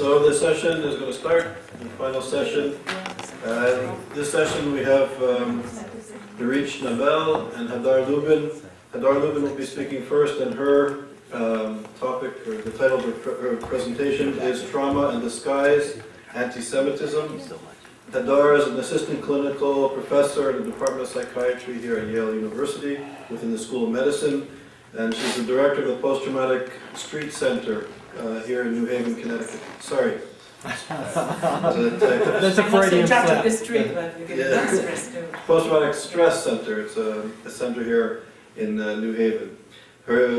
So the session is going to start, the final session. This session we have Dorit Nabel and Hadar Lubin. Hadar Lubin will be speaking first, and her topic, or the title of her presentation is Trauma in Disguise, Antisemitism. Hadar is an assistant clinical professor in the Department of Psychiatry here at Yale University within the School of Medicine, and she's the director of the Post-Traumatic Street Center here in New Haven, Connecticut. Sorry. That's a Freudian slip. The street, but we get stress too. Post-Traumatic Stress Center. It's a center here in New Haven.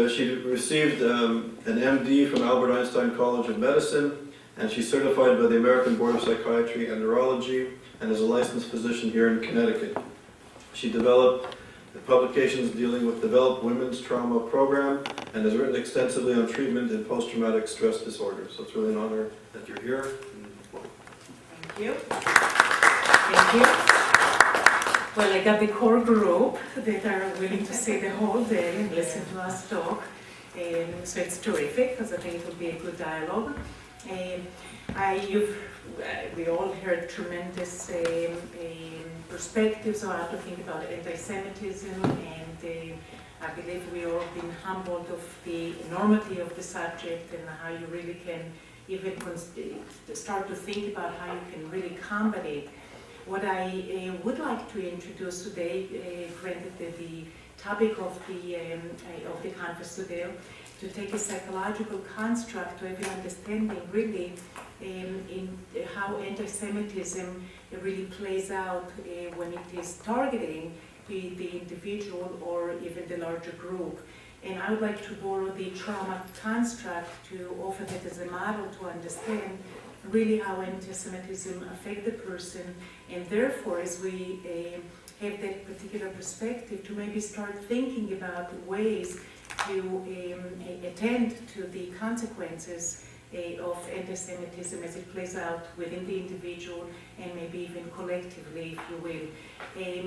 She received an MD from Albert Einstein College of Medicine, and she's certified by the American Board of Psychiatry and Neurology, and is a licensed physician here in Connecticut. She developed publications dealing with developed women's trauma program, and has written extensively on treatment in post-traumatic stress disorders. So it's really an honor that you're here. Thank you. Thank you. Well, I got the core group that are willing to stay the whole day and listen to us talk. So it's terrific, because I think it will be a good dialogue. We all heard tremendous perspectives on how to think about anti-Semitism, and I believe we all been humbled of the enormity of the subject and how you really can even start to think about how you can really combat it. What I would like to introduce today, granted the topic of the conference today, to take a psychological construct to have an understanding really in how anti-Semitism really plays out when it is targeting the individual or even the larger group. And I would like to borrow the trauma construct to offer that as a model to understand really how anti-Semitism affects the person, and therefore as we have that particular perspective to maybe start thinking about ways to attend to the consequences of anti-Semitism as it plays out within the individual and maybe even collectively, if you will.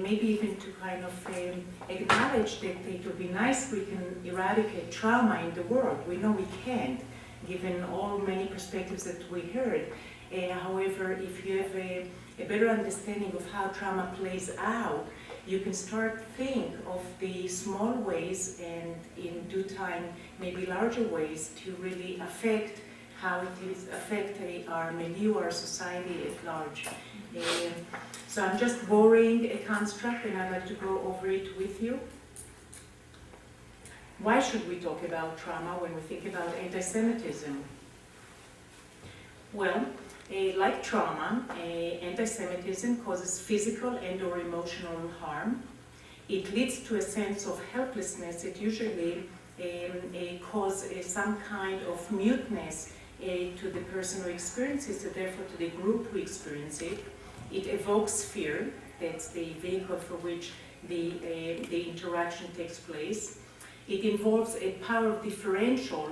Maybe even to kind of acknowledge that it would be nice if we can eradicate trauma in the world. We know we can't, given all many perspectives that we heard. However, if you have a better understanding of how trauma plays out, you can start think of the small ways and in due time maybe larger ways to really affect how it is affect our milieu, our society at large. So I'm just borrowing a construct, and I'd like to go over it with you. Why should we talk about trauma when we think about anti-Semitism? Well, like trauma, anti-Semitism causes physical and or emotional harm. It leads to a sense of helplessness. It usually causes some kind of muteness to the person who experiences it, therefore to the group who experience it. It evokes fear. That's the vehicle for which the interaction takes place. It involves a power differential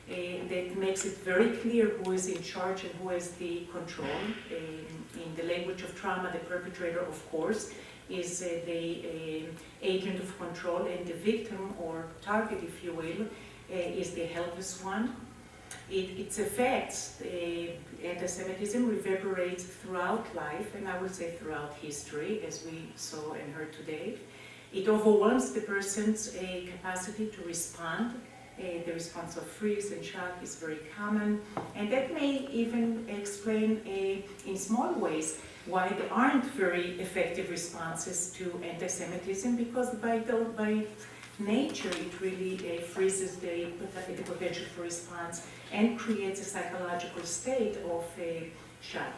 that makes it very clear who is in charge and who has the control. In the language of trauma, the perpetrator, of course, is the agent of control, and the victim, or target, if you will, is the helpless one. Its effects, anti-Semitism, reverberates throughout life, and I would say throughout history, as we saw and heard today. It overwhelms the person's capacity to respond. The response of freeze and shock is very common, and that may even explain in small ways why there aren't very effective responses to anti-Semitism, because by nature it really freezes the potential for response and creates a psychological state of shock.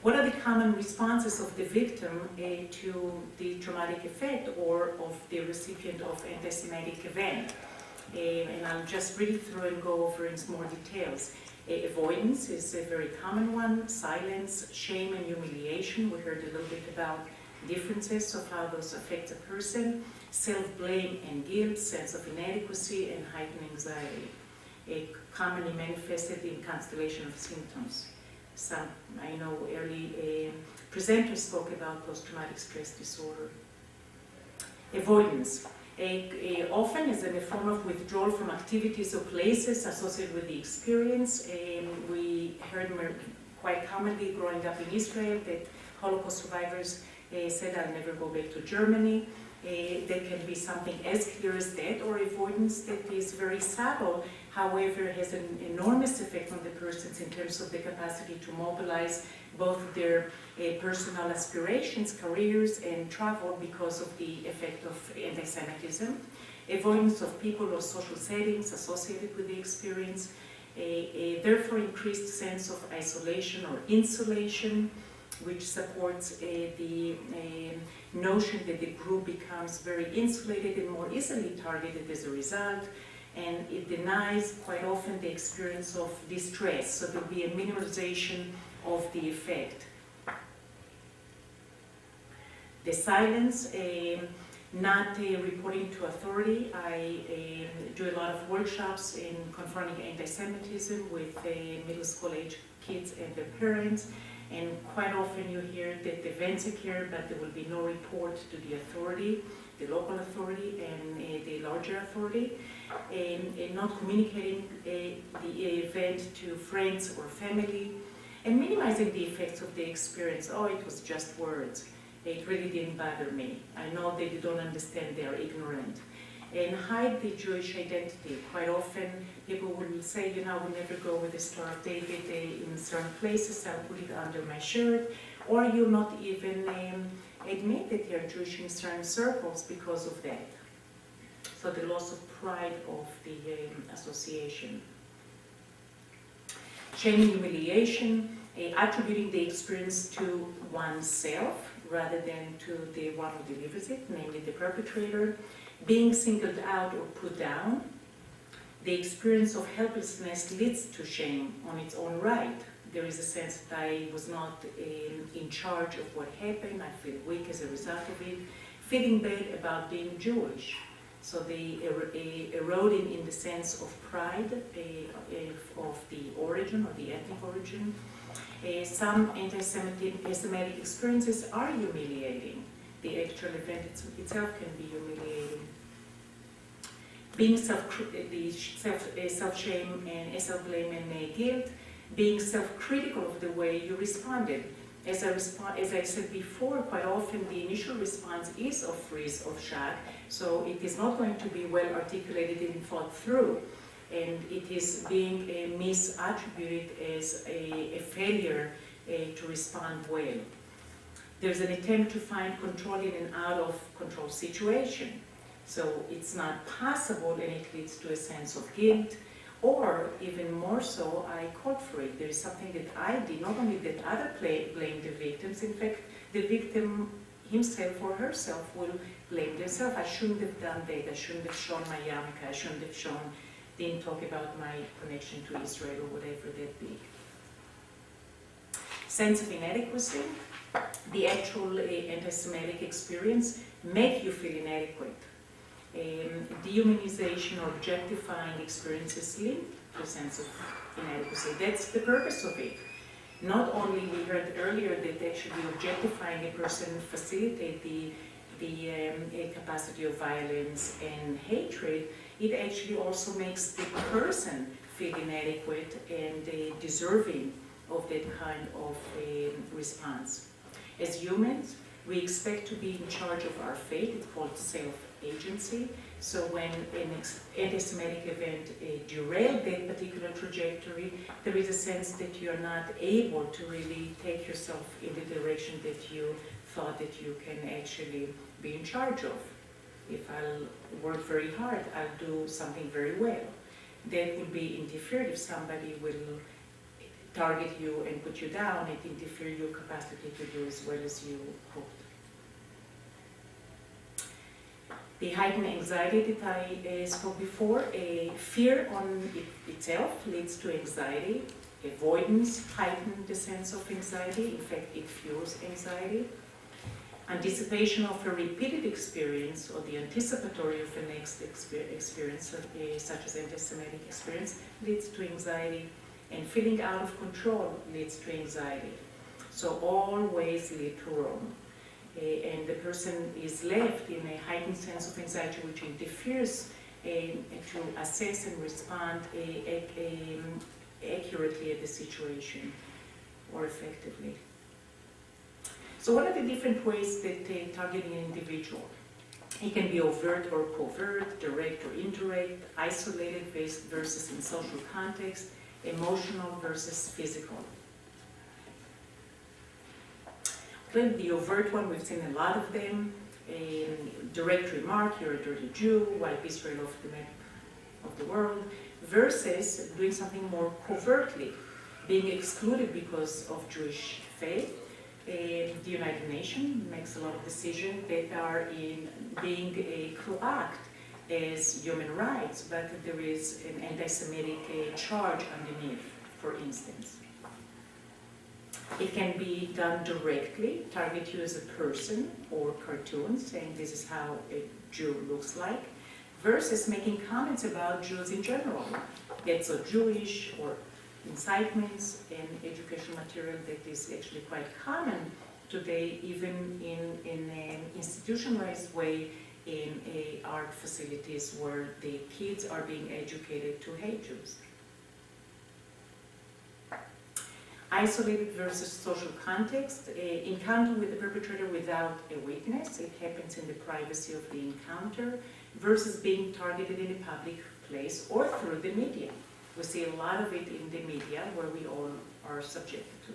What are the common responses of the victim to the traumatic effect or of the recipient of anti-Semitic event? And I'll just read through and go over in more details. Avoidance is a very common one. Silence, shame, and humiliation. We heard a little bit about differences of how those affect a person. Self-blame and guilt, sense of inadequacy, and heightened anxiety. Commonly manifested in constellation of symptoms. Some, I know, early presenters spoke about post-traumatic stress disorder. Avoidance. Often as a form of withdrawal from activities or places associated with the experience. We heard quite commonly growing up in Israel that Holocaust survivors said, "I'll never go back to Germany." There can be something as clear as that, or avoidance that is very subtle, however has an enormous effect on the persons in terms of the capacity to mobilize both their personal aspirations, careers, and travel because of the effect of anti-Semitism. Avoidance of people or social settings associated with the experience. A therefore increased sense of isolation or insulation, which supports the notion that the group becomes very insulated and more easily targeted as a result, and it denies quite often the experience of distress, so there will be a minimalization of the effect. The silence, not reporting to authority. I do a lot of workshops in confronting anti-Semitism with middle school age kids and their parents. And quite often you hear that the events occur, but there will be no report to the authority, the local authority and the larger authority, and not communicating the event to friends or family, and minimizing the effects of the experience. Oh, it was just words. It really didn't bother me. I know that you don't understand, they are ignorant. And hide the Jewish identity. Quite often people will say, you know, I will never go with the Star of David in certain places, I'll put it under my shirt, or you'll not even admit that you're Jewish in certain circles because of that. So the loss of pride of the association. Shame and humiliation, attributing the experience to oneself rather than to the one who delivers it, namely the perpetrator. Being singled out or put down. The experience of helplessness leads to shame on its own right. There is a sense that I was not in charge of what happened, I feel weak as a result of it. Feeling bad about being Jewish. So the eroding in the sense of pride of the origin or the ethnic origin. Some anti-Semitic experiences are humiliating. The actual event itself can be humiliating. Being self-shame and self-blame and guilt. Being self-critical of the way you responded. As I said before, quite often the initial response is of freeze, of shock, so it is not going to be well articulated and thought through. And it is being misattributed as a failure to respond well. There's an attempt to find control in an out-of-control situation. So it's not possible, and it leads to a sense of guilt, or even more so, I called for it. There is something that I did, not only that others blame the victims, in fact, the victim himself or herself will blame themselves. I shouldn't have done that, I shouldn't have shown my yarmulke, I shouldn't have didn't talk about my connection to Israel or whatever that be. Sense of inadequacy. The actual anti-Semitic experience make you feel inadequate. Dehumanization or objectifying experiences linked to a sense of inadequacy. That's the purpose of it. Not only we heard earlier that actually objectifying a person facilitate the capacity of violence and hatred, it actually also makes the person feel inadequate and deserving of that kind of response. As humans, we expect to be in charge of our fate. It's called self-agency. So when an anti-Semitic event derailed that particular trajectory, there is a sense that you're not able to really take yourself in the direction that you thought that you can actually be in charge of. If I'll work very hard, I'll do something very well. That would be interfered if somebody will target you and put you down. It interferes your capacity to do as well as you hoped. The heightened anxiety that I spoke before, fear on itself leads to anxiety. Avoidance heightens the sense of anxiety. In fact, it fuels anxiety. Anticipation of a repeated experience or the anticipatory of the next experience, such as anti-Semitic experience, leads to anxiety. And feeling out of control leads to anxiety. So all ways lead to Rome. and the person is left in a heightened sense of anxiety which interferes to assess and respond accurately at the situation or effectively. So what are the different ways that targeting an individual? It can be overt or covert, direct or indirect, isolated versus in social context, emotional versus physical. The overt one, we've seen a lot of them. A direct remark, you're a dirty Jew, wipe Israel off the map of the world, versus doing something more covertly, being excluded because of Jewish faith. The United Nations makes a lot of decisions that are in being cloaked as human rights, but there is an anti-Semitic charge underneath, for instance. It can be done directly, target you as a person or cartoon, saying this is how a Jew looks like, versus making comments about Jews in general. Get so Jewish, or incitements and educational material that is actually quite common today, even in an institutionalized way in art facilities where the kids are being educated to hate Jews. Isolated versus social context, encounter with the perpetrator without a witness, it happens in the privacy of the encounter, versus being targeted in a public place or through the media. We see a lot of it in the media where we all are subjected to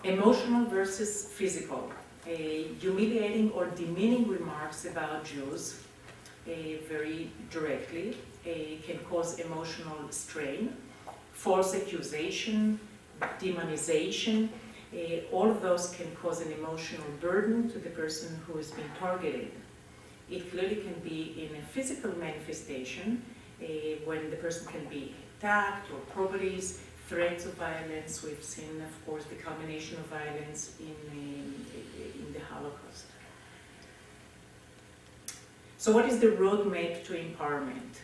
it. Emotional versus physical, humiliating or demeaning remarks about Jews very directly can cause emotional strain, false accusation, demonization, all of those can cause an emotional burden to the person who is being targeted. It clearly can be in a physical manifestation when the person can be attacked or properties, threats of violence. We've seen, of course, the culmination of violence in the Holocaust. So what is the roadmap to empowerment?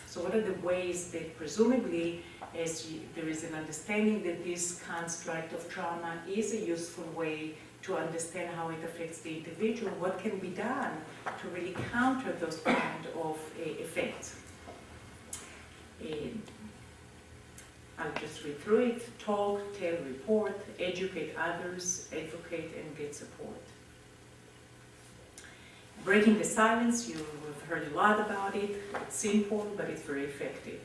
So what are the ways that presumably, as there is an understanding that this construct of trauma is a useful way to understand how it affects the individual, what can be done to really counter those kind of effects? I'll just read through it. Talk, tell, report, educate others, advocate, and get support. Breaking the silence, you've heard a lot about it. It's simple, but it's very effective.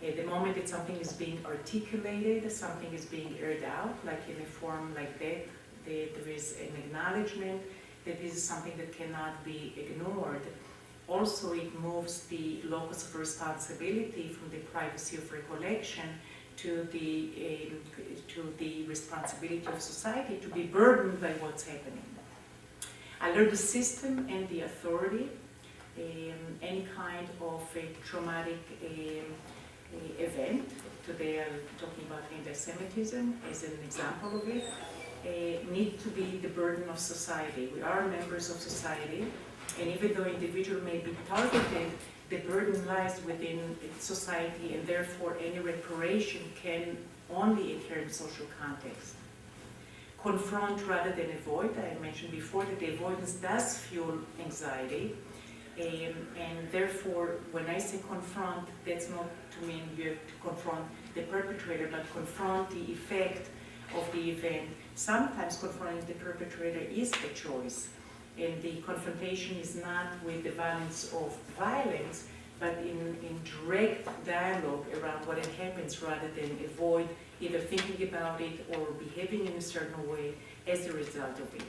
At the moment that something is being articulated, something is being aired out, like in a form like that, there is an acknowledgement that this is something that cannot be ignored. Also, it moves the locus of responsibility from the privacy of recollection to the responsibility of society to be burdened by what's happening. Alert the system and the authority. Any kind of a traumatic event, today I'm talking about anti-Semitism as an example of it, need to be the burden of society. We are members of society, and even though individual may be targeted, the burden lies within society, and therefore any reparation can only occur in social context. Confront rather than avoid. I mentioned before that the avoidance does fuel anxiety, and therefore when I say confront, that's not to mean you have to confront the perpetrator, but confront the effect of the event. Sometimes confronting the perpetrator is a choice, and the confrontation is not with the violence of violence, but in direct dialogue around what happens rather than avoid either thinking about it or behaving in a certain way as a result of it.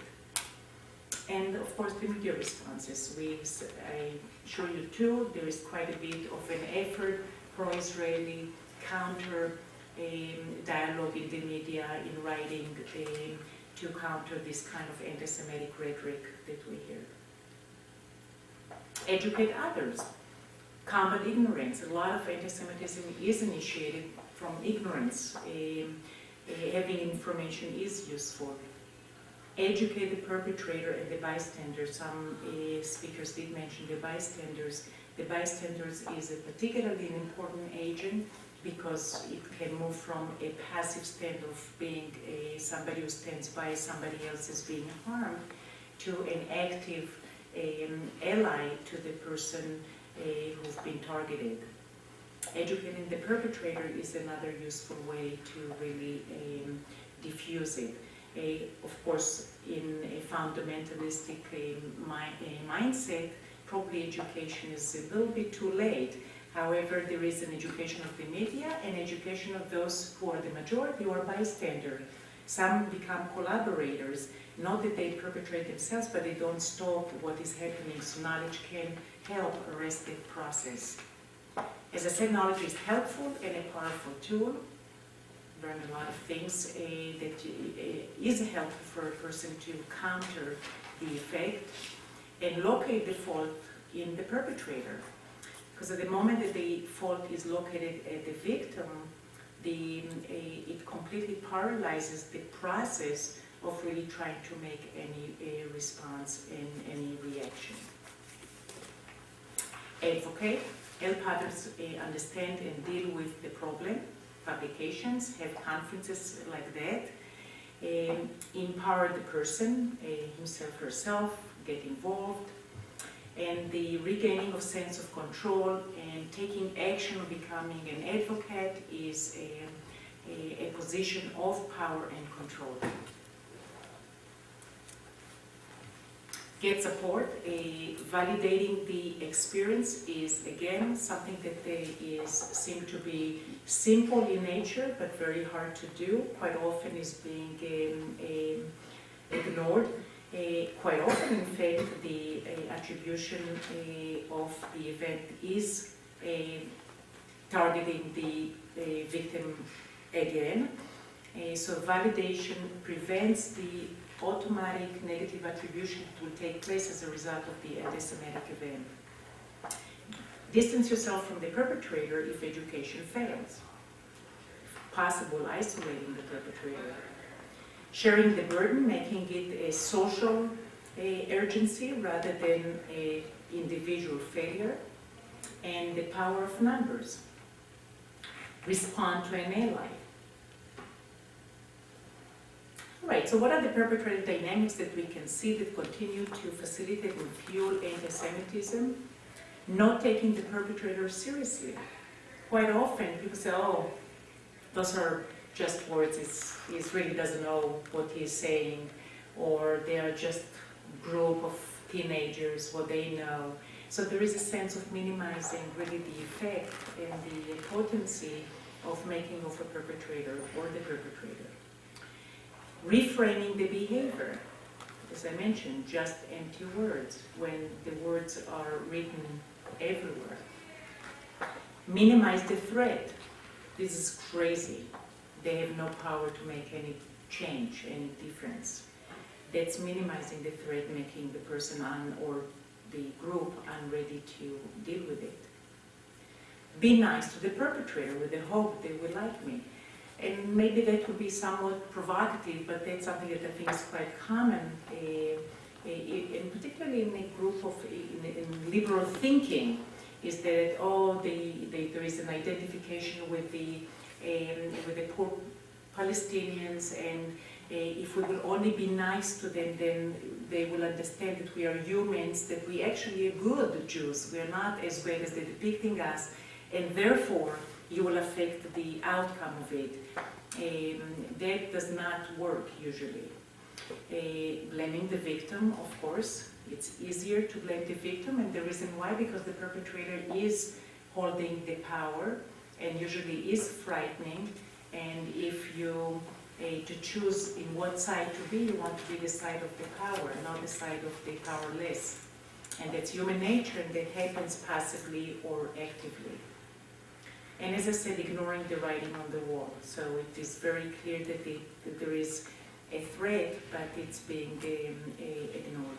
And of course the media responses. I show you too, there is quite a bit of an effort, pro-Israeli, counter dialogue in the media, in writing, to counter this kind of anti-Semitic rhetoric that we hear. Educate others. Combat ignorance. A lot of anti-Semitism is initiated from ignorance. Having information is useful. Educate the perpetrator and the bystanders. Some speakers did mention the bystanders. The bystanders is a particularly important agent because it can move from a passive stand of being somebody who stands by somebody else is being harmed to an active ally to the person who's been targeted. Educating the perpetrator is another useful way to really diffuse it. Of course, in a fundamentalistic mindset, probably education is a little bit too late. However, there is an education of the media and education of those who are the majority or bystander. Some become collaborators, not that they perpetrate themselves, but they don't stop what is happening, so knowledge can help arrest the process. As I said, knowledge is helpful and a powerful tool. Learn a lot of things that is helpful for a person to counter the effect and locate the fault in the perpetrator. Because at the moment that the fault is located at the victim, it completely paralyzes the process of really trying to make any response and any reaction. Advocate, help others understand and deal with the problem. Publications, have conferences like that. Empower the person, himself, herself, get involved. And the regaining of sense of control and taking action or becoming an advocate is a position of power and control. Get support. Validating the experience is, again, something that seem to be simple in nature, but very hard to do. Quite often is being ignored. Quite often, in fact, the attribution of the event is targeting the victim again. So validation prevents the automatic negative attribution that will take place as a result of the anti-Semitic event. Distance yourself from the perpetrator if education fails. If possible, isolating the perpetrator. Sharing the burden, making it a social urgency rather than an individual failure. And the power of numbers. Respond to an ally. Right, so what are the perpetrator dynamics that we can see that continue to facilitate and fuel anti-Semitism? Not taking the perpetrator seriously. Quite often people say, oh, those are just words, he really doesn't know what he's saying, or they are just a group of teenagers, what they know. So there is a sense of minimizing really the effect and the potency of making of a perpetrator or the perpetrator. Reframing the behavior, as I mentioned, just empty words when the words are written everywhere. Minimize the threat. This is crazy. They have no power to make any change, any difference. That's minimizing the threat, making the person or the group unready to deal with it. Be nice to the perpetrator with the hope they will like me. And maybe that would be somewhat provocative, but that's something that I think is quite common, and particularly in a group of in liberal thinking, is that there is an identification with the poor Palestinians, and if we will only be nice to them, then they will understand that we are humans, that we actually are good Jews. We are not as bad as they're depicting us, and therefore you will affect the outcome of it. That does not work usually. Blaming the victim, of course, it's easier to blame the victim, and the reason why, because the perpetrator is holding the power and usually is frightening, and if you to choose in what side to be, you want to be the side of the power, not the side of the powerless. And that's human nature, and that happens passively or actively. And as I said, ignoring the writing on the wall. So it is very clear that there is a threat, but it's being ignored.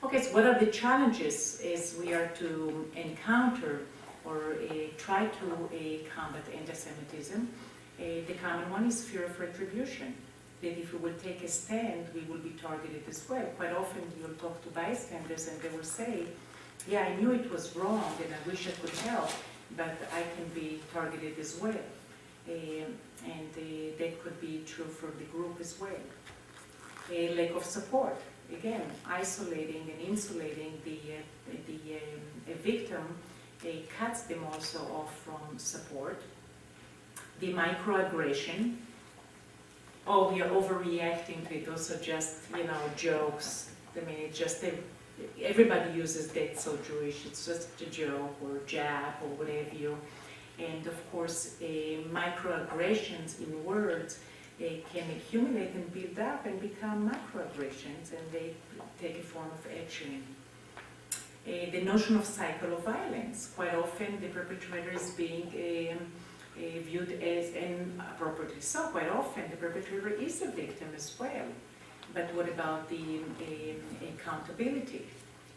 Okay, so what are the challenges as we are to encounter or try to combat anti-Semitism? The common one is fear of retribution. That if we will take a stand, we will be targeted as well. Quite often you'll talk to bystanders and they will say, yeah, I knew it was wrong and I wish I could help, but I can be targeted as well. And that could be true for the group as well. A lack of support, again, isolating and insulating the victim, cuts them also off from support. The microaggression, oh, we are overreacting to it, those are just, jokes. I mean, it's just, everybody uses that, so Jewish, it's just a joke or jab or whatever you. And of course, microaggressions in words can accumulate and build up and become macroaggressions, and they take a form of action. The notion of cycle of violence. Quite often the perpetrator is being viewed as, and appropriately so, quite often the perpetrator is a victim as well. But what about the accountability?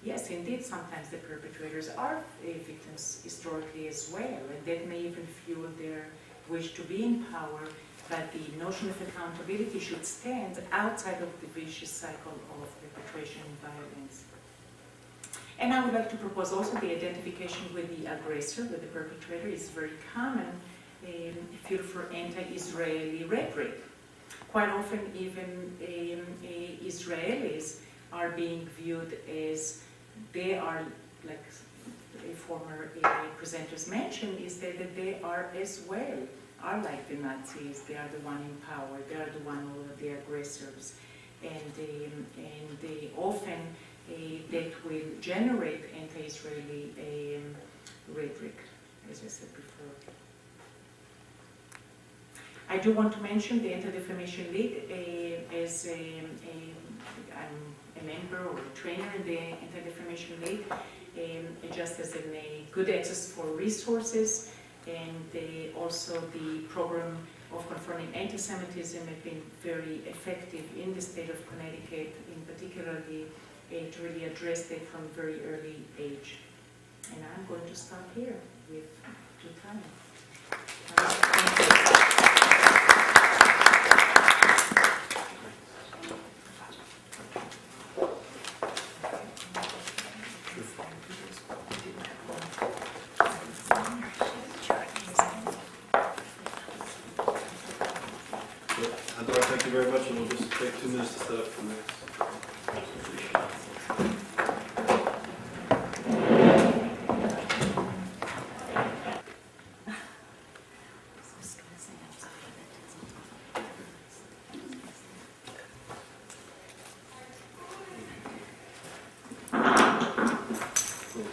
Yes, indeed, sometimes the perpetrators are victims historically as well, and that may even fuel their wish to be in power, but the notion of accountability should stand outside of the vicious cycle of perpetration and violence. And I would like to propose also the identification with the aggressor, with the perpetrator, is very common fuel for anti-Israeli rhetoric. Quite often even Israelis are being viewed as, they are, like a former presenters mentioned, is that they are as well, are like the Nazis, they are the one in power, they are the one who are the aggressors. And they often that will generate anti-Israeli rhetoric, as I said before. I do want to mention the Anti-Defamation League as I'm a member or a trainer in the Anti-Defamation League, just as a good access for resources, and also the program of confronting anti-Semitism have been very effective in the state of Connecticut, in particularly to really address that from a very early age. And I'm going to stop here with your time. Thank you. Thank you very much, and we'll just take 2 minutes to set up the next.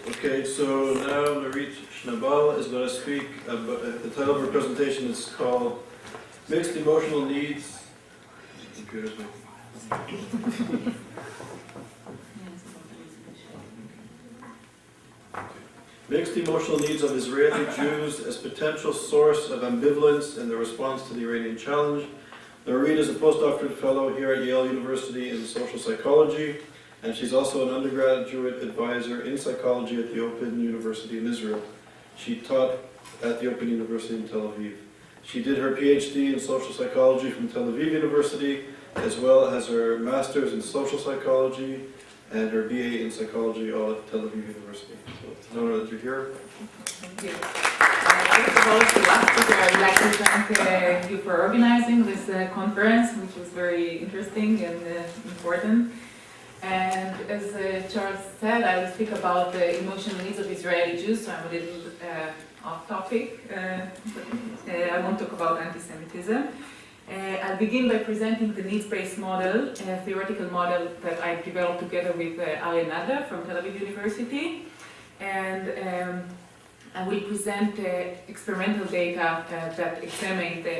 Okay, so now Narit Schnabel is going to speak. The title of her presentation is called Mixed Emotional Needs. Computers, Mixed emotional needs of Israeli Jews as potential source of ambivalence in the response to the Iranian challenge. Narit is a postdoctoral fellow here at Yale University in social psychology, and she's also an undergraduate advisor in psychology at the Open University in Israel. She taught at the Open University in Tel Aviv. She did her PhD in social psychology from Tel Aviv University, as well as her master's in social psychology and her BA in psychology, all at Tel Aviv University. So it's an honor that you're here. Thank you. First of all, I would like to thank you for organizing this conference, which was very interesting and important. And as Charles said, I will speak about the emotional needs of Israeli Jews, so I'm a little off topic. I won't talk about anti-Semitism. I'll begin by presenting the needs-based model, a theoretical model that I developed together with Arya Nada from Tel Aviv University. And I will present experimental data that examine the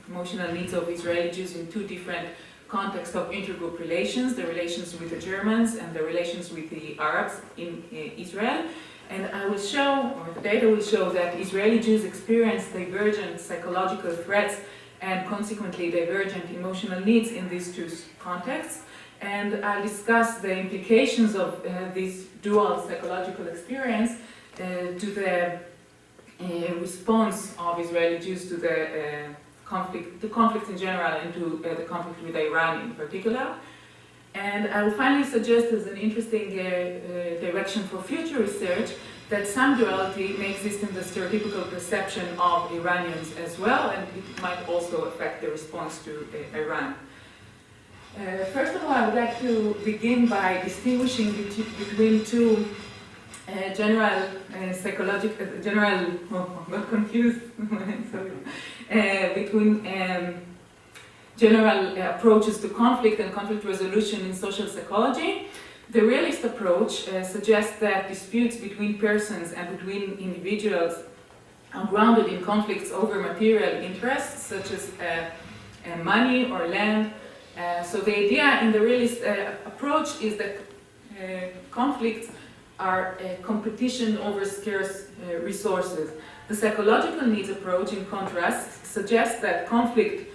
emotional needs of Israeli Jews in 2 different contexts of intergroup relations, the relations with the Germans and the relations with the Arabs in Israel. And I will show, or the data will show, that Israeli Jews experience divergent psychological threats and consequently divergent emotional needs in these 2 contexts. And I'll discuss the implications of this dual psychological experience to the response of Israeli Jews to the conflict in general, and to the conflict with Iran in particular. And I will finally suggest as an interesting direction for future research that some duality may exist in the stereotypical perception of Iranians as well, and it might also affect the response to Iran. First of all, I would like to begin by distinguishing between two general psychological, I'm not confused, between general approaches to conflict and conflict resolution in social psychology. The realist approach suggests that disputes between persons and between individuals are grounded in conflicts over material interests, such as money or land. So the idea in the realist approach is that conflicts are a competition over scarce resources. The psychological needs approach, in contrast, suggests that conflict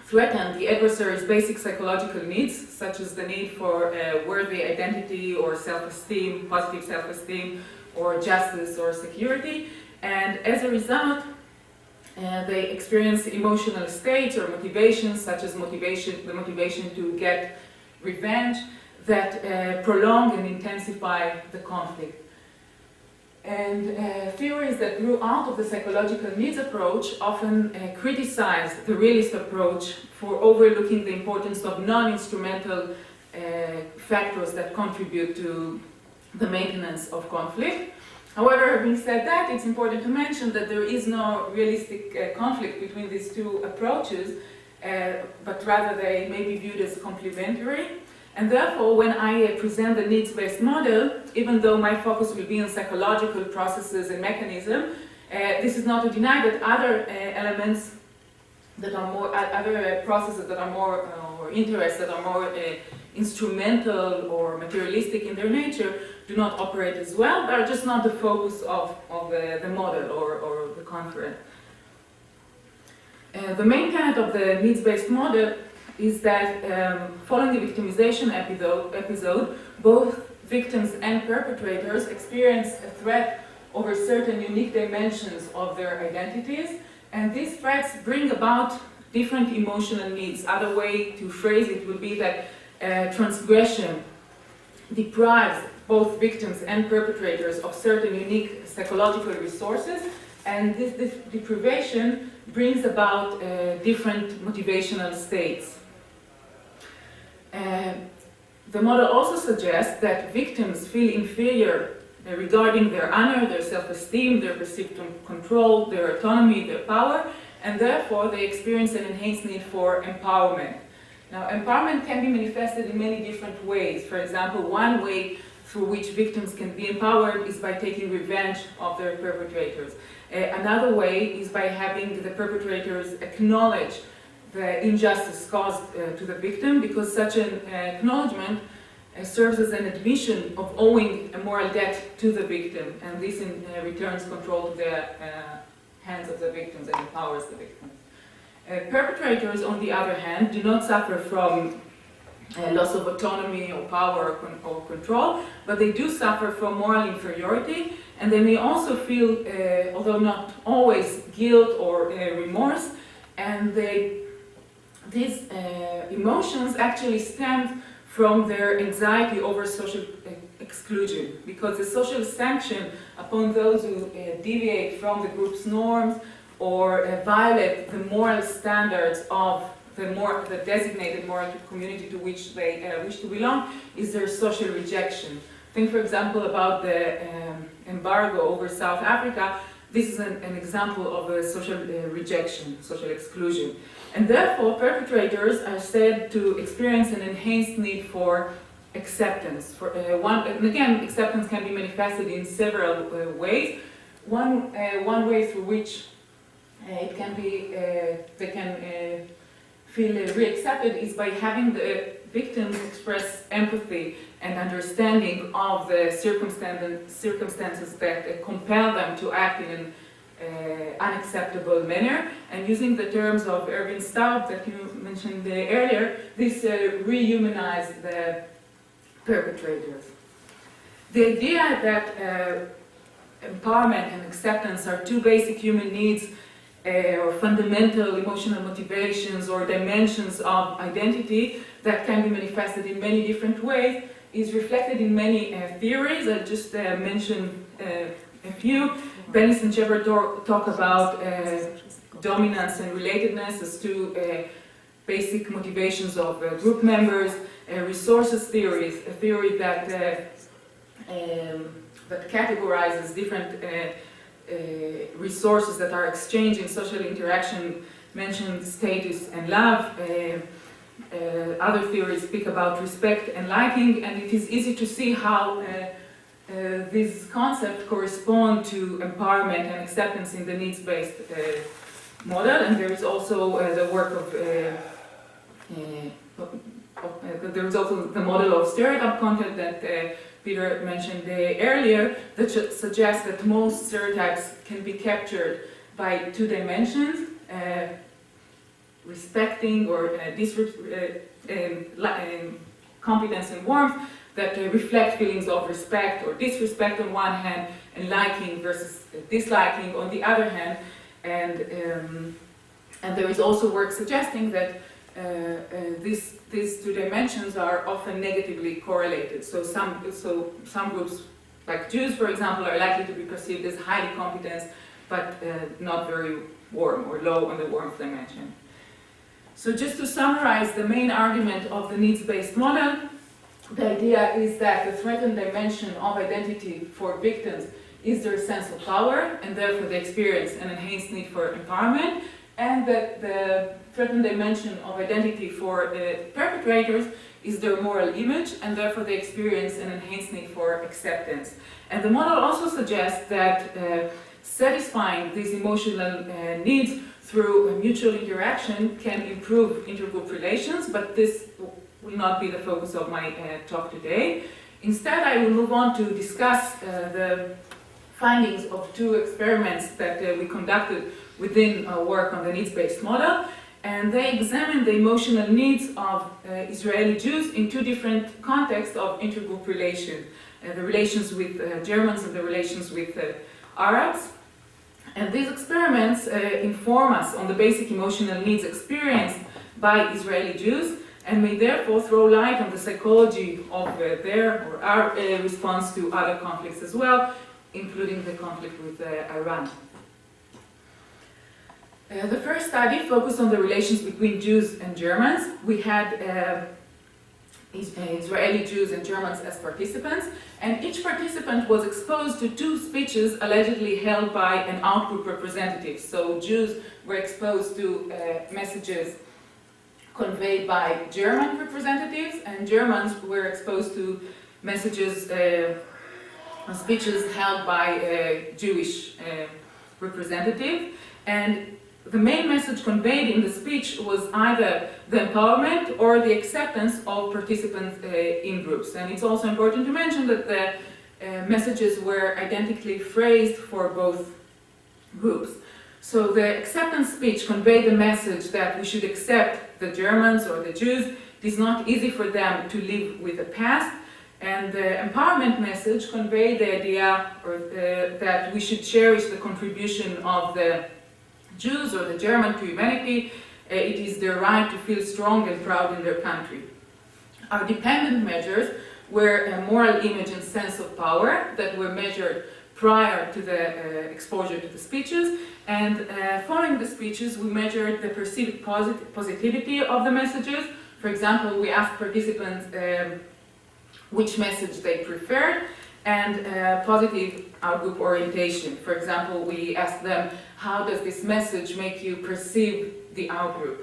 threaten the adversary's basic psychological needs, such as the need for worthy identity or self-esteem, positive self-esteem, or justice or security, and as a result, they experience emotional states or motivations, such as the motivation to get revenge, that prolong and intensify the conflict. And theories that grew out of the psychological needs approach often criticize the realist approach for overlooking the importance of non-instrumental factors that contribute to the maintenance of conflict. However, having said that, it's important to mention that there is no realistic conflict between these two approaches, but rather they may be viewed as complementary. And therefore, when I present the needs-based model, even though my focus will be on psychological processes and mechanism, this is not to deny that other elements that are more, other processes that are more, or interests that are more instrumental or materialistic in their nature do not operate as well. They are just not the focus of the model or the conference. The main tenet of the needs-based model is that following the victimization episode, both victims and perpetrators experience a threat over certain unique dimensions of their identities, and these threats bring about different emotional needs. Other way to phrase it would be that transgression deprives both victims and perpetrators of certain unique psychological resources, and this deprivation brings about different motivational states. The model also suggests that victims feel inferior regarding their honor, their self-esteem, their perceived control, their autonomy, their power, and therefore they experience an enhanced need for empowerment. Now, empowerment can be manifested in many different ways. For example, one way through which victims can be empowered is by taking revenge of their perpetrators. Another way is by having the perpetrators acknowledge the injustice caused to the victim, because such an acknowledgement serves as an admission of owing a moral debt to the victim, and this in returns control to the hands of the victims and empowers the victims. Perpetrators, on the other hand, do not suffer from loss of autonomy or power or control, but they do suffer from moral inferiority, and they may also feel, although not always, guilt or remorse, and these emotions actually stem from their anxiety over social exclusion, because the social sanction upon those who deviate from the group's norms or violate the moral standards of the designated moral community to which they wish to belong is their social rejection. Think, for example, about the embargo over South Africa. This is an example of a social rejection, social exclusion. And therefore, perpetrators are said to experience an enhanced need for acceptance. And again, acceptance can be manifested in several ways. One way through which it can be, they can feel reaccepted is by having the victims express empathy and understanding of the circumstances that compel them to act in an unacceptable manner. And using the terms of Erwin Staub that you mentioned earlier, this rehumanized the perpetrators. The idea that empowerment and acceptance are two basic human needs or fundamental emotional motivations or dimensions of identity that can be manifested in many different ways is reflected in many theories. I'll just mention a few. Bennis and Shepard talk about dominance and relatedness as two basic motivations of group members. Resources theories, a theory that categorizes different resources that are exchanged in social interaction, mentioned status and love. Other theories speak about respect and liking, and it is easy to see how these concepts correspond to empowerment and acceptance in the needs-based model. And there is also the work of there is also the model of stereotype content that Peter mentioned earlier, that suggests that most stereotypes can be captured by two dimensions, respecting or competence and warmth, that reflect feelings of respect or disrespect on one hand, and liking versus disliking on the other hand. And there is also work suggesting that these two dimensions are often negatively correlated. So some groups, like Jews, for example, are likely to be perceived as highly competent, but not very warm or low on the warmth dimension. So just to summarize the main argument of the needs-based model, the idea is that the threatened dimension of identity for victims is their sense of power, and therefore they experience an enhanced need for empowerment, and that the threatened dimension of identity for the perpetrators is their moral image, and therefore they experience an enhanced need for acceptance. And the model also suggests that satisfying these emotional needs through mutual interaction can improve intergroup relations, but this will not be the focus of my talk today. Instead, I will move on to discuss the findings of two experiments that we conducted within our work on the needs-based model, and they examined the emotional needs of Israeli Jews in two different contexts of intergroup relations, the relations with Germans and the relations with Arabs. And these experiments inform us on the basic emotional needs experienced by Israeli Jews, and may therefore throw light on the psychology of their or our response to other conflicts as well, including the conflict with Iran. The first study focused on the relations between Jews and Germans. We had Israeli Jews and Germans as participants, and each participant was exposed to two speeches allegedly held by an outgroup representative. So Jews were exposed to messages conveyed by German representatives, and Germans were exposed to messages, speeches held by a Jewish representative. And the main message conveyed in the speech was either the empowerment or the acceptance of participants in groups. And it's also important to mention that the messages were identically phrased for both groups. So the acceptance speech conveyed the message that we should accept the Germans or the Jews. It is not easy for them to live with the past. And the empowerment message conveyed the idea that we should cherish the contribution of the Jews or the German to humanity. It is their right to feel strong and proud in their country. Our dependent measures were a moral image and sense of power that were measured prior to the exposure to the speeches, and following the speeches we measured the perceived positivity of the messages. For example, we asked participants which message they preferred, and positive outgroup orientation. For example, we asked them, how does this message make you perceive the outgroup?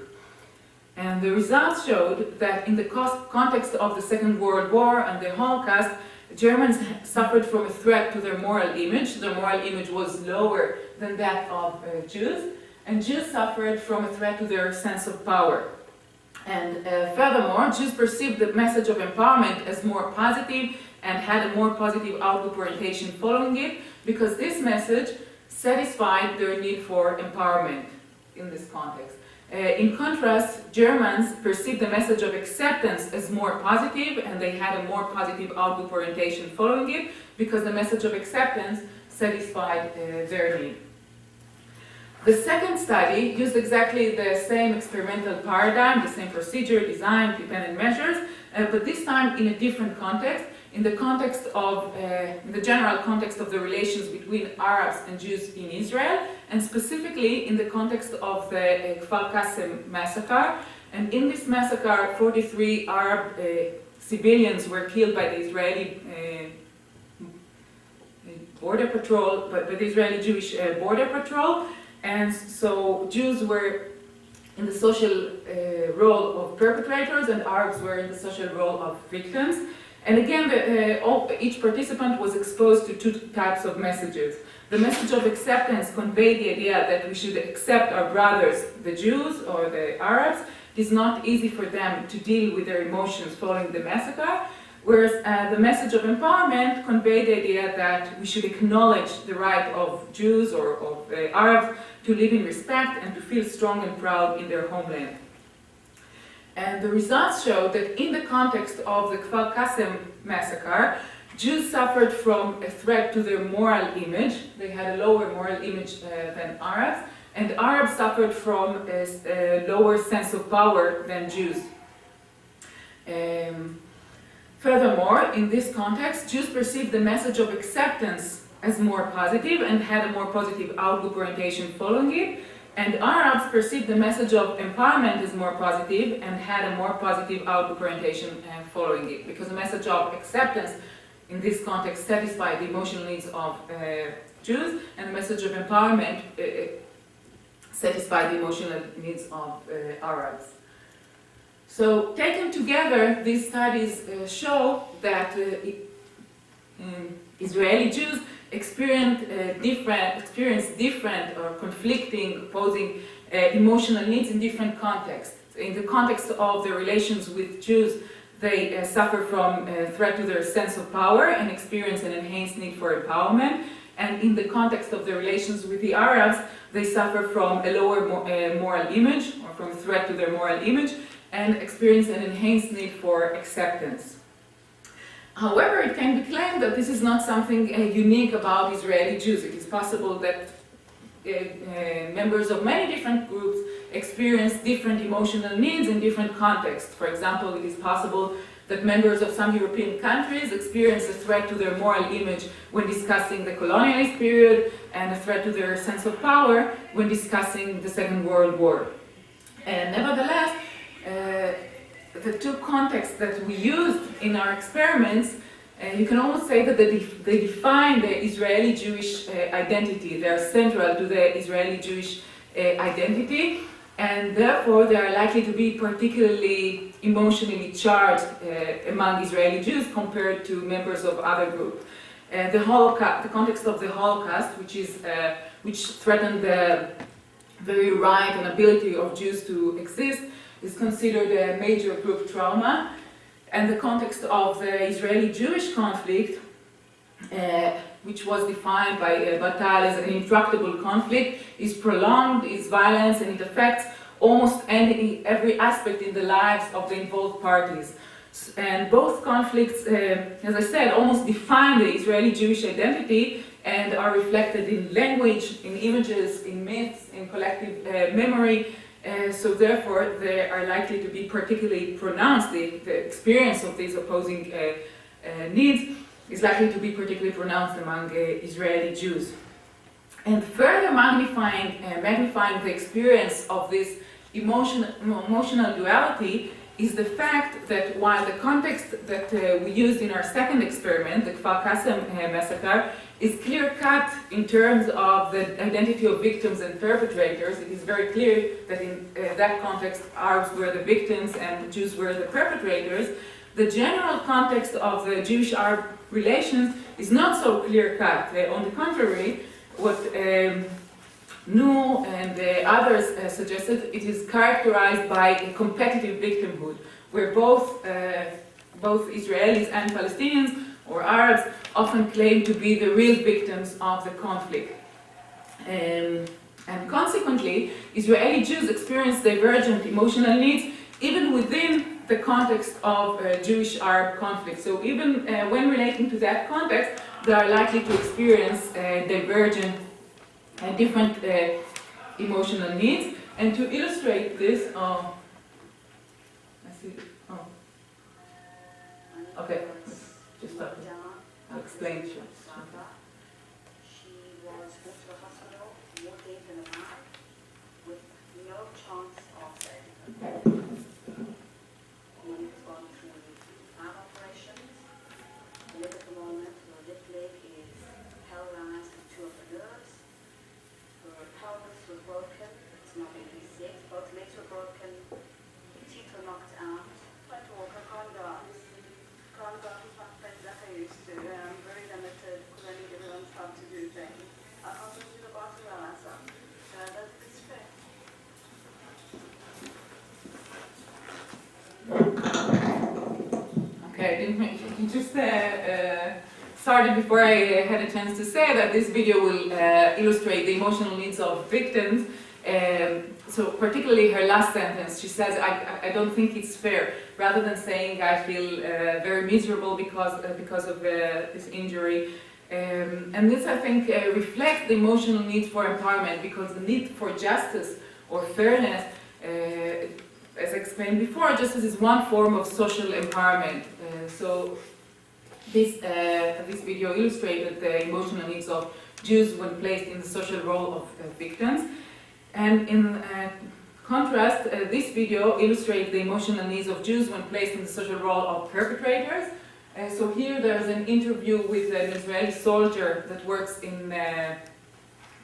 And the results showed that in the context of the Second World War and the Holocaust, Germans suffered from a threat to their moral image. Their moral image was lower than that of Jews, and Jews suffered from a threat to their sense of power. And furthermore, Jews perceived the message of empowerment as more positive and had a more positive outgroup orientation following it, because this message satisfied their need for empowerment in this context. In contrast, Germans perceived the message of acceptance as more positive, and they had a more positive outgroup orientation following it, because the message of acceptance satisfied their need. The second study used exactly the same experimental paradigm, the same procedure, design, dependent measures, but this time in a different context, in the context of, in the general context of the relations between Arabs and Jews in Israel, and specifically in the context of the Kfar Qasim massacre. And in this massacre, 43 Arab civilians were killed by the Israeli border patrol, by the Israeli Jewish border patrol. And so Jews were in the social role of perpetrators and Arabs were in the social role of victims. And again, each participant was exposed to two types of messages. The message of acceptance conveyed the idea that we should accept our brothers, the Jews or the Arabs. It is not easy for them to deal with their emotions following the massacre. Whereas the message of empowerment conveyed the idea that we should acknowledge the right of Jews or of Arabs to live in respect and to feel strong and proud in their homeland. And the results show that in the context of the Kfar Qasim massacre, Jews suffered from a threat to their moral image. They had a lower moral image than Arabs, and Arabs suffered from a lower sense of power than Jews. Furthermore, in this context, Jews perceived the message of acceptance as more positive and had a more positive outlook orientation following it, and Arabs perceived the message of empowerment as more positive and had a more positive outlook orientation following it, because the message of acceptance in this context satisfied the emotional needs of Jews, and the message of empowerment satisfied the emotional needs of Arabs. So, taken together, these studies show that Israeli Jews experience different or conflicting, opposing emotional needs in different contexts. In the context of their relations with Jews, they suffer from a threat to their sense of power and experience an enhanced need for empowerment. And in the context of their relations with the Arabs, they suffer from a lower moral image, or from a threat to their moral image, and experience an enhanced need for acceptance. However, it can be claimed that this is not something unique about Israeli Jews. It is possible that members of many different groups experience different emotional needs in different contexts. For example, it is possible that members of some European countries experience a threat to their moral image when discussing the colonialist period and a threat to their sense of power when discussing the Second World War. And nevertheless, the two contexts that we used in our experiments, you can almost say that they define the Israeli Jewish identity. They are central to the Israeli Jewish identity, and therefore they are likely to be particularly emotionally charged among Israeli Jews compared to members of other groups. The Holocaust, the context of the Holocaust, which threatened the very right and ability of Jews to exist, is considered a major group trauma, and the context of the Israeli-Jewish conflict, which was defined by Batal as an intractable conflict, is prolonged, is violent, and it affects almost every aspect in the lives of the involved parties. And both conflicts, as I said, almost define the Israeli-Jewish identity and are reflected in language, in images, in myths, in collective memory. So therefore, they are likely to be particularly pronounced. The experience of these opposing needs is likely to be particularly pronounced among Israeli Jews. And further magnifying the experience of this emotional duality is the fact that while the context that we used in our second experiment, the Kfar Qasim massacre, is clear-cut in terms of the identity of victims and perpetrators, it is very clear that in that context Arabs were the victims and Jews were the perpetrators. The general context of the Jewish-Arab relations is not so clear-cut. On the contrary, what Nu and others suggested, it is characterized by a competitive victimhood, where both Israelis and Palestinians or Arabs often claim to be the real victims of the conflict. And consequently, Israeli Jews experience divergent emotional needs even within the context of Jewish-Arab conflict. So even when relating to that context, they are likely to experience divergent and different emotional needs. And to illustrate this, I see, okay, just stop. I'll explain. She was put to the hospital, mutated in the back, with no chance of saving her. She was gone through 5 operations. The leg at the moment, her left leg is paralyzed with 2 of the nerves. Her pelvis was broken, it's not been reset. Both legs were broken, teeth were knocked out. But to walk, I can't dance. Can't go out with my friends like I used to. I'm very limited because I need everyone's help to do things. I can't go to the bathroom by myself. So I don't think it's fair. Okay, I didn't make, just started before I had a chance to say that this video will illustrate the emotional needs of victims. So particularly her last sentence, she says, I don't think it's fair, rather than saying I feel very miserable because of this injury. And this, I think, reflects the emotional need for empowerment, because the need for justice or fairness, as I explained before, justice is one form of social empowerment. So this video illustrated the emotional needs of Jews when placed in the social role of victims. And in contrast, this video illustrates the emotional needs of Jews when placed in the social role of perpetrators. So here there's an interview with an Israeli soldier that works in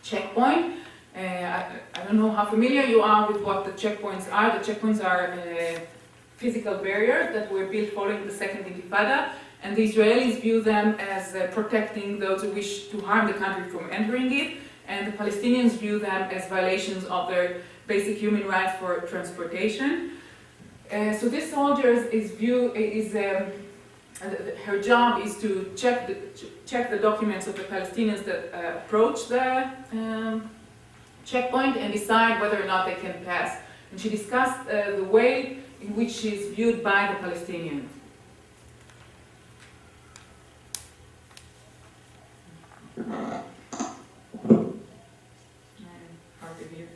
checkpoint. I don't know how familiar you are with what the checkpoints are. The checkpoints are physical barriers that were built following the Second Intifada, and the Israelis view them as protecting those who wish to harm the country from entering it, and the Palestinians view them as violations of their basic human rights for transportation. So this soldier her job is to check the documents of the Palestinians that approach the checkpoint and decide whether or not they can pass. And she discussed the way in which she is viewed by the Palestinians. Hard to hear.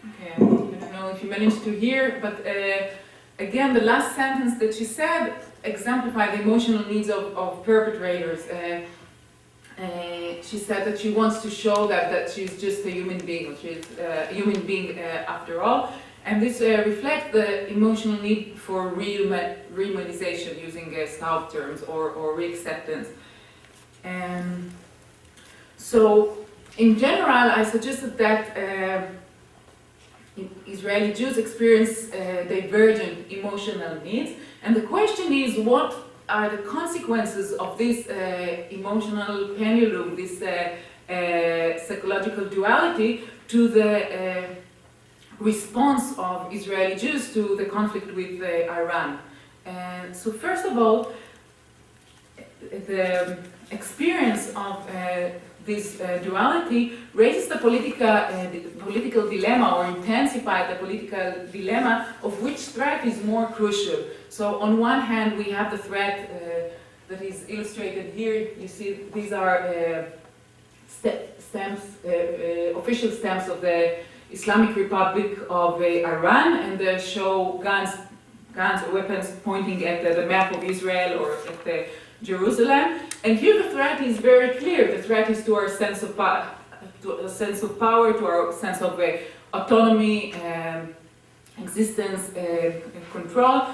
Okay, I don't know if you managed to hear, but again, the last sentence that she said exemplified the emotional needs of perpetrators. She said that she wants to show that she's just a human being, she's a human being after all, and this reflects the emotional need for rehumanization, using Staub terms, or reacceptance. So, in general, I suggested that Israeli Jews experience divergent emotional needs, and the question is, what are the consequences of this emotional pendulum, this psychological duality, to the response of Israeli Jews to the conflict with Iran? So first of all, the experience of this duality raises the political dilemma, or intensifies the political dilemma of which threat is more crucial. So on one hand, we have the threat that is illustrated here. You see, these are stamps, official stamps of the Islamic Republic of Iran, and they show guns, weapons pointing at the map of Israel or at Jerusalem. And here the threat is very clear. The threat is to our sense of power, to our sense of autonomy, existence, and control.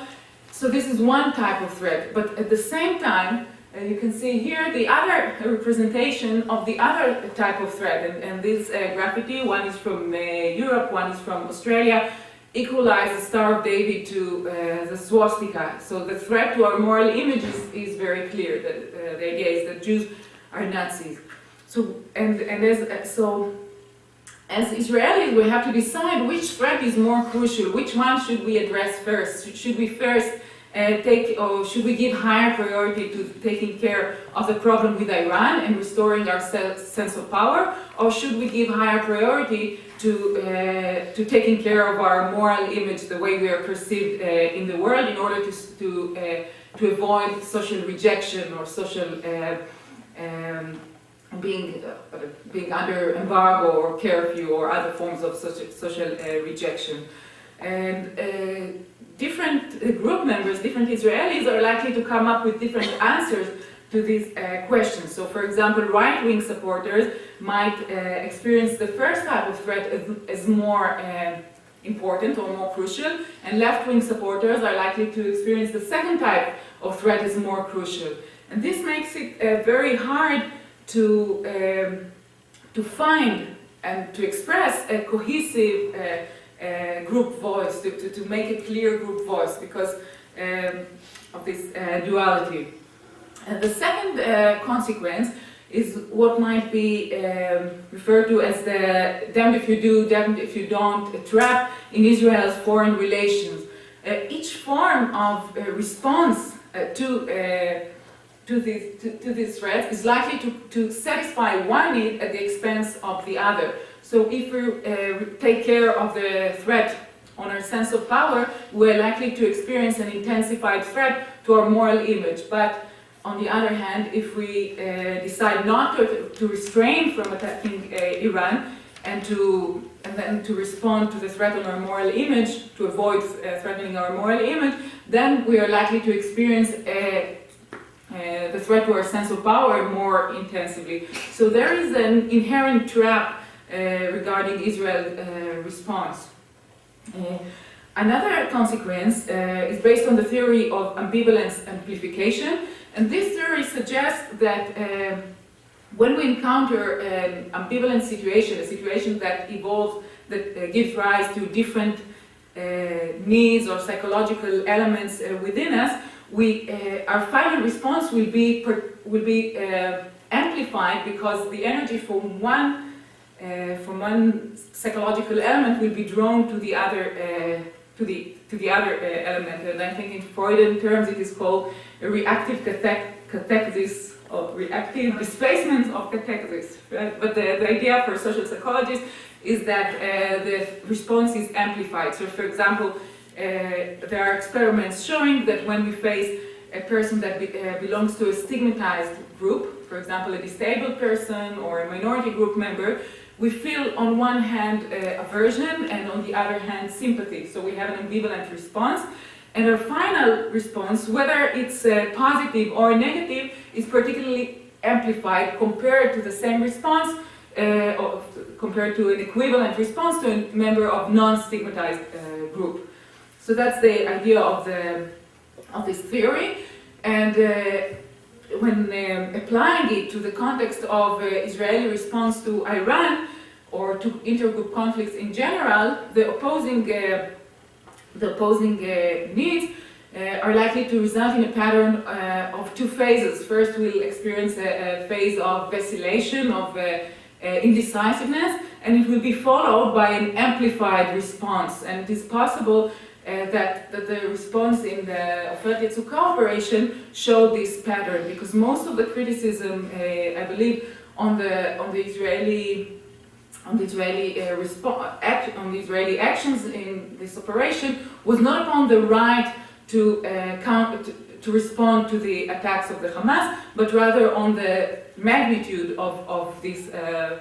So this is one type of threat. But at the same time, you can see here the other representation of the other type of threat. And this graffiti, one is from Europe, one is from Australia, equalize the Star of David to the swastika. So the threat to our moral images is very clear. That the idea is that Jews are Nazis. So as Israelis, we have to decide which threat is more crucial, which one should we address first. Should we first should we give higher priority to taking care of the problem with Iran and restoring our sense of power, or should we give higher priority to taking care of our moral image, the way we are perceived in the world, in order to avoid social rejection or social being under embargo or curfew or other forms of social rejection. And different group members, different Israelis are likely to come up with different answers to these questions. So, for example, right-wing supporters might experience the first type of threat as more important or more crucial, and left-wing supporters are likely to experience the second type of threat as more crucial. And this makes it very hard to find and to express a cohesive group voice, to make a clear group voice because of this duality. The second consequence is what might be referred to as the damned if you do, damned if you don't trap in Israel's foreign relations. Each form of response to this threat is likely to satisfy one need at the expense of the other. So if we take care of the threat on our sense of power, we're likely to experience an intensified threat to our moral image. But on the other hand, if we decide not to refrain from attacking Iran and then to respond to the threat on our moral image, to avoid threatening our moral image, then we are likely to experience the threat to our sense of power more intensively. So there is an inherent trap regarding Israel's response. Another consequence is based on the theory of ambivalence amplification, and this theory suggests that when we encounter an ambivalent situation, a situation that evolves, that gives rise to different needs or psychological elements within us, our final response will be amplified because the energy from one psychological element will be drawn to the other element, and I think in Freudian terms it is called a reactive cathexis or reactive displacement of cathexis. Right? But the idea for social psychologists is that the response is amplified. So, for example, there are experiments showing that when we face a person that belongs to a stigmatized group, for example, a disabled person or a minority group member, we feel on one hand aversion and on the other hand sympathy. So we have an ambivalent response. And our final response, whether it's positive or negative, is particularly amplified compared to the same response, compared to an equivalent response to a member of non-stigmatized group. So that's the idea of this theory, and when applying it to the context of Israeli response to Iran or to intergroup conflicts in general, the opposing needs are likely to result in a pattern of two phases. First, we'll experience a phase of vacillation, of indecisiveness, and it will be followed by an amplified response. And it is possible that the response in the Oferet Yitzhak operation showed this pattern, because most of the criticism, I believe, on the Israeli actions in this operation was not upon the right to respond to the attacks of the Hamas, but rather on the magnitude of this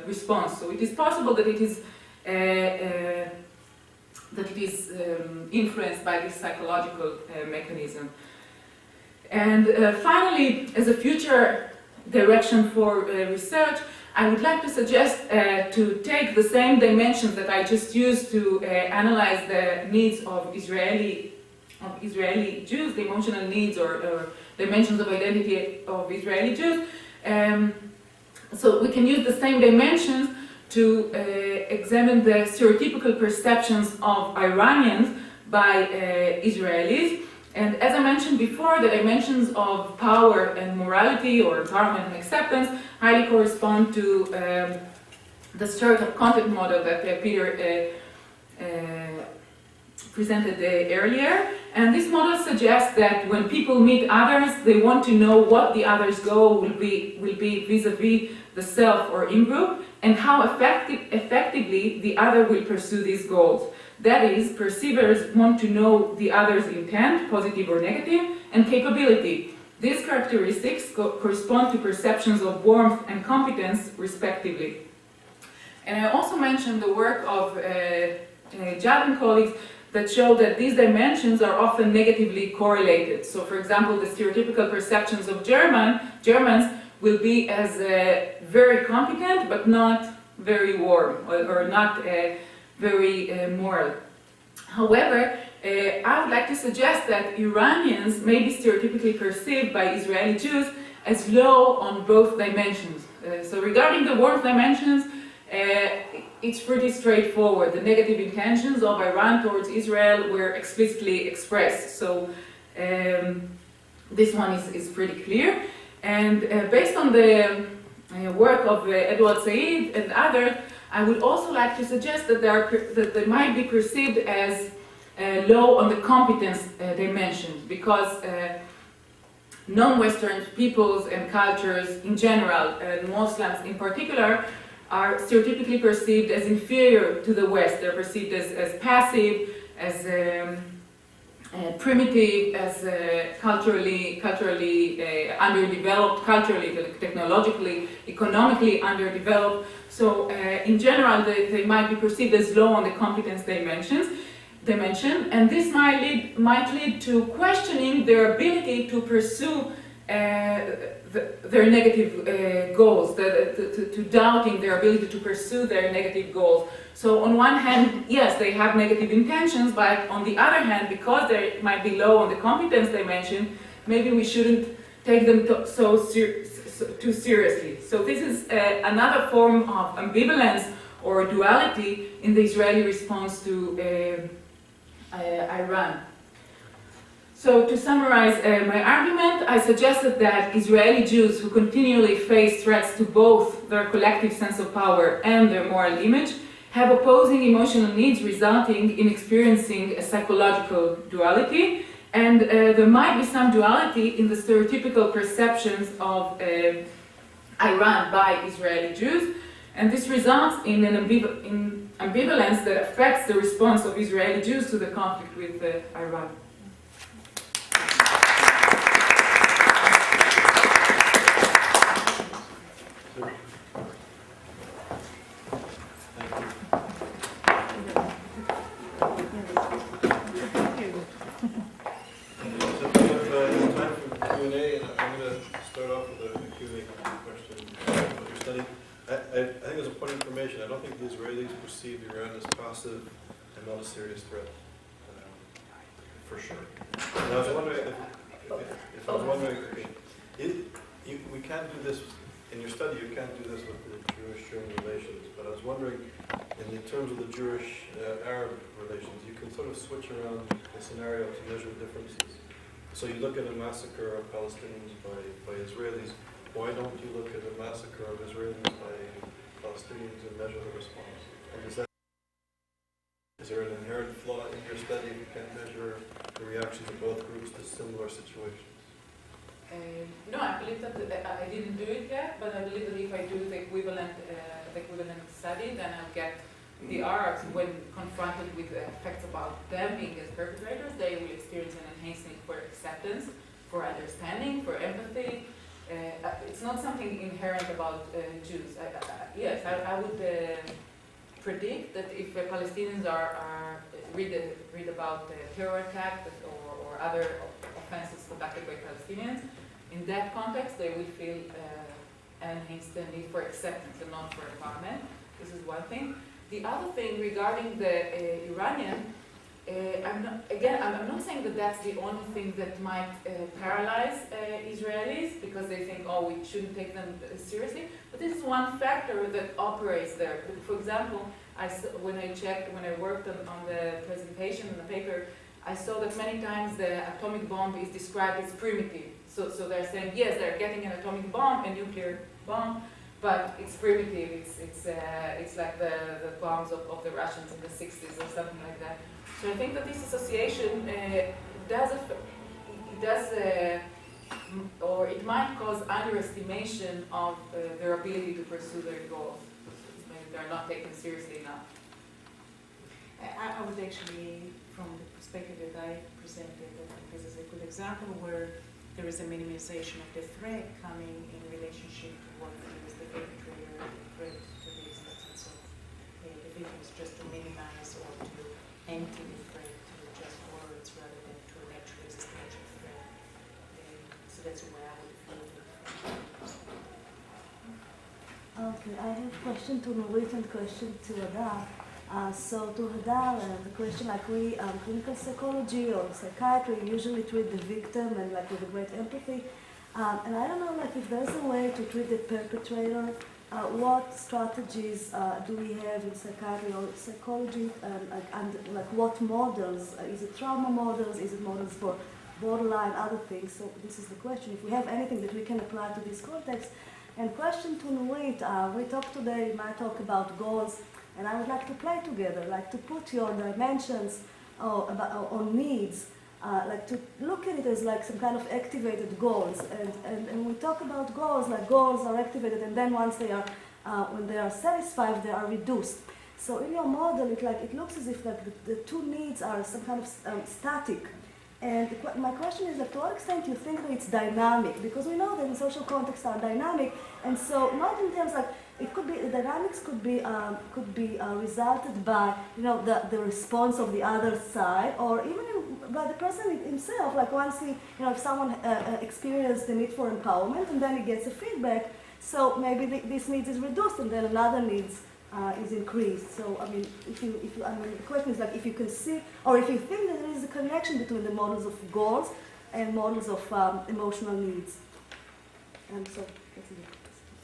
response. So it is possible that it is influenced by this psychological mechanism. And finally, as a future direction for research, I would like to suggest to take the same dimensions that I just used to analyze the needs of Israeli Jews, the emotional needs or dimensions of identity of Israeli Jews. So we can use the same dimensions to examine the stereotypical perceptions of Iranians by Israelis. And as I mentioned before, the dimensions of power and morality, or empowerment and acceptance, highly correspond to the sort of content model that Peter presented earlier. And this model suggests that when people meet others, they want to know what the other's goal will be vis-a-vis the self or in-group, and how effectively the other will pursue these goals. That is, perceivers want to know the other's intent, positive or negative, and capability. These characteristics correspond to perceptions of warmth and competence, respectively. And I also mentioned the work of Judd and colleagues that show that these dimensions are often negatively correlated. So, for example, the stereotypical perceptions of Germans will be as very competent, but not very warm, or not very moral. However, I would like to suggest that Iranians may be stereotypically perceived by Israeli Jews as low on both dimensions. So regarding the warmth dimensions, it's pretty straightforward. The negative intentions of Iran towards Israel were explicitly expressed. So this one is pretty clear. And based on the work of Edward Said and others, I would also like to suggest that they might be perceived as low on the competence dimension, because non-Western peoples and cultures in general, and Muslims in particular, are stereotypically perceived as inferior to the West. They're perceived as passive, as primitive, as culturally underdeveloped, culturally, technologically, economically underdeveloped. So in general, they might be perceived as low on the competence dimension, and this might lead to questioning their ability to pursue their negative goals, to doubting their ability to pursue their negative goals. So on one hand, yes, they have negative intentions, but on the other hand, because they might be low on the competence dimension, maybe we shouldn't take them too seriously. So this is another form of ambivalence or duality in the Israeli response to Iran. So to summarize my argument, I suggested that Israeli Jews who continually face threats to both their collective sense of power and their moral image have opposing emotional needs, resulting in experiencing a psychological duality. And there might be some duality in the stereotypical perceptions of Iran by Israeli Jews. And this results in an ambivalence that affects the response of Israeli Jews to the conflict with Iran. I don't think the Israelis perceive Iran as passive and not a serious threat, for sure. And I was wondering we can't do this in your study. You can't do this with the Jewish-German relations. But I was wondering, in terms of the Jewish-Arab relations, you can sort of switch around the scenario to measure differences. So you look at a massacre of Palestinians by Israelis. Why don't you look at a massacre of Israelis by Palestinians and measure the response? And is there an inherent flaw in your study if you can't measure the reactions of both groups to similar situations? No, I believe that I didn't do it yet, but I believe that if I do the equivalent study, then I'll get the Arabs, when confronted with the facts about them being as perpetrators, they will experience an enhancement for acceptance, for understanding, for empathy. It's not something inherent about Jews. Yes, I would predict that if Palestinians read about terror attacks or other offenses conducted by Palestinians, in that context they will feel an enhanced need for acceptance and not for empowerment. This is one thing. The other thing regarding the Iranian, I'm not saying that that's the only thing that might paralyze Israelis because they think, oh, we shouldn't take them seriously. But this is one factor that operates there. For example, when I worked on the presentation in the paper, I saw that many times the atomic bomb is described as primitive. So they're saying, yes, they're getting an atomic bomb, a nuclear bomb, but it's primitive. It's like the bombs of the Russians in the 60s or something like that. So I think that this association or it might cause underestimation of their ability to pursue their goals. Maybe they're not taken seriously enough. I would actually, from the perspective that I presented, I think this is a good example where there is a minimization of the threat coming in relationship to what is the perpetrator threat to the existence of the victims, just to minimize or to empty the threat to just words rather than to an actual existential threat. So that's the way I would view it. Okay, I have a question to Nurit and question to Hadar. So to Hadar, the question like we, clinical psychology or psychiatry usually treat the victim and like with a great empathy. And I don't know like if there's a way to treat the perpetrator, what strategies do we have in psychiatry or psychology, and like what models? Is it trauma models? Is it models for borderline, other things? So this is the question. If we have anything that we can apply to this context. And question to Nurit, we talked today, might talk about goals. And I would like to play together, like to put your dimensions on needs, like to look at it as like some kind of activated goals. And we talk about goals, like goals are activated, and then once they are, when they are satisfied, they are reduced. So in your model, it looks as if like the two needs are some kind of static. And my question is, like, to what extent you think that it's dynamic? Because we know that in social contexts are dynamic, and so not in terms like it could be the dynamics could be resulted by the response of the other side, or even by the person himself. Like once he if someone experiences the need for empowerment and then he gets a feedback, so maybe this need is reduced and then another needs is increased. So I mean, the question is like if you can see, or if you think that there is a connection between the models of goals and models of emotional needs. And so that's it.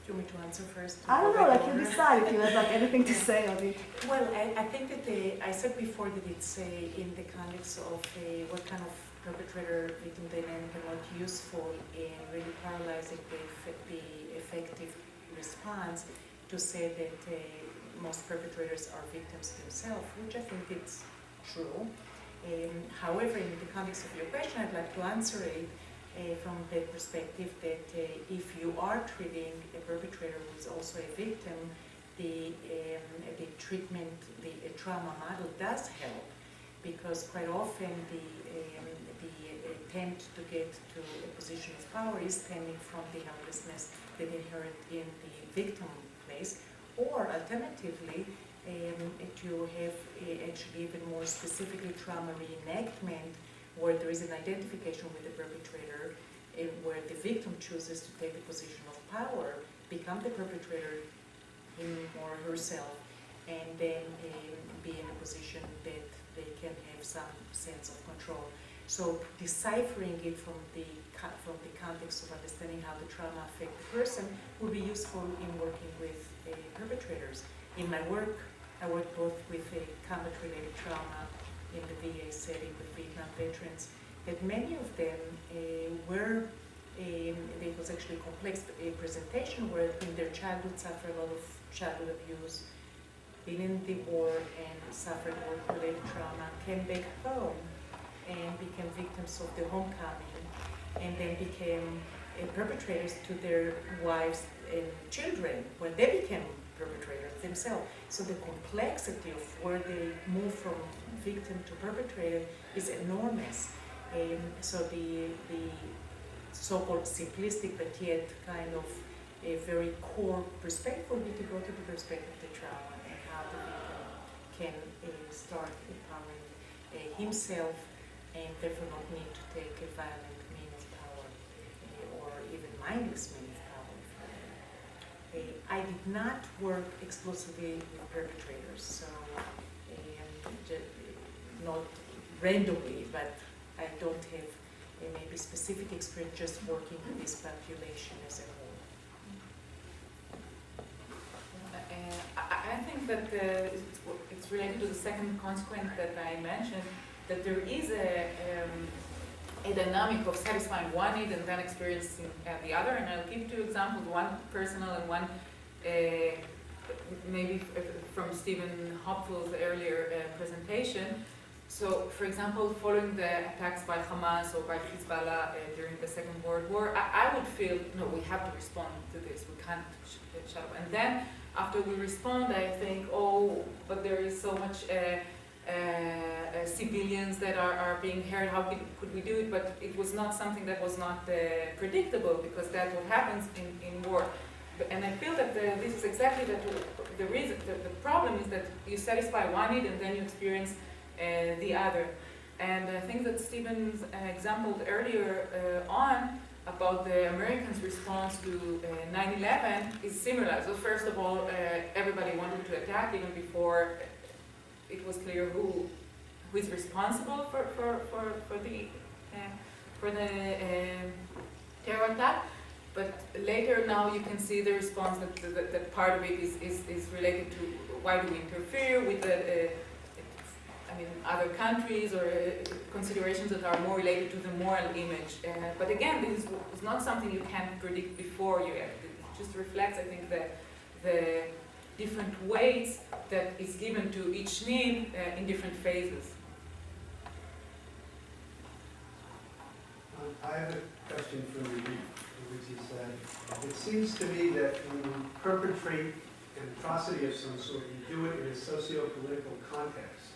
Do you want me to answer first? I don't know, like you decide if you have like anything to say on it. Well, I think that I said before that it's in the context of what kind of perpetrator-victim dynamic and what useful in really paralyzing the effective response to say that most perpetrators are victims themselves, which I think it's true. However, in the context of your question, I'd like to answer it from the perspective that if you are treating a perpetrator who is also a victim, the treatment, the trauma model does help, because quite often the attempt to get to a position of power is stemming from the helplessness that inherent in the victim place, or alternatively, to have actually even more specifically trauma reenactment, where there is an identification with the perpetrator, where the victim chooses to take the position of power, become the perpetrator him or herself, and then be in a position that they can have some sense of control. So deciphering it from the context of understanding how the trauma affects the person would be useful in working with perpetrators. In my work, I work both with combat-related trauma in the VA setting with Vietnam veterans, that many of them were, it was actually a complex presentation where in their childhood suffered a lot of childhood abuse, been in the war and suffered work-related trauma, came back home and became victims of the homecoming, and then became perpetrators to their wives and children when they became perpetrators themselves. So the complexity of where they move from victim to perpetrator is enormous. So the so-called simplistic but yet kind of a very core perspective would be to go to the perspective of the trauma and how the victim can start empowering himself and therefore not need to take a violent mean of power or even mindless mean of power. I did not work exclusively with perpetrators, so not randomly, but I don't have a maybe specific experience just working with this population as a whole. I think that it's related to the second consequence that I mentioned, that there is a dynamic of satisfying one need and then experiencing the other. And I'll give two examples, one personal and one maybe from Stephen Hopfel's earlier presentation. So, for example, following the attacks by Hamas or by Hezbollah during the Second World War, I would feel, no, we have to respond to this, we can't shut up. And then, after we respond, I think, oh, but there is so much civilians that are being hurt, how could we do it? But it was not something that was not predictable, because that's what happens in war. And I feel that this is exactly the reason. The problem is that you satisfy one need and then you experience the other. And I think that Stephen's example earlier on about the Americans' response to 9/11 is similar. So first of all, everybody wanted to attack even before it was clear who is responsible for the terror attack. But later now you can see the response that part of it is related to why do we interfere with other countries, or considerations that are more related to the moral image. But again, this is not something you can predict before you act. It just reflects, I think, the different weights that is given to each need in different phases. I have a question for you, which is that it seems to me that when you perpetrate an atrocity of some sort, you do it in a socio-political context,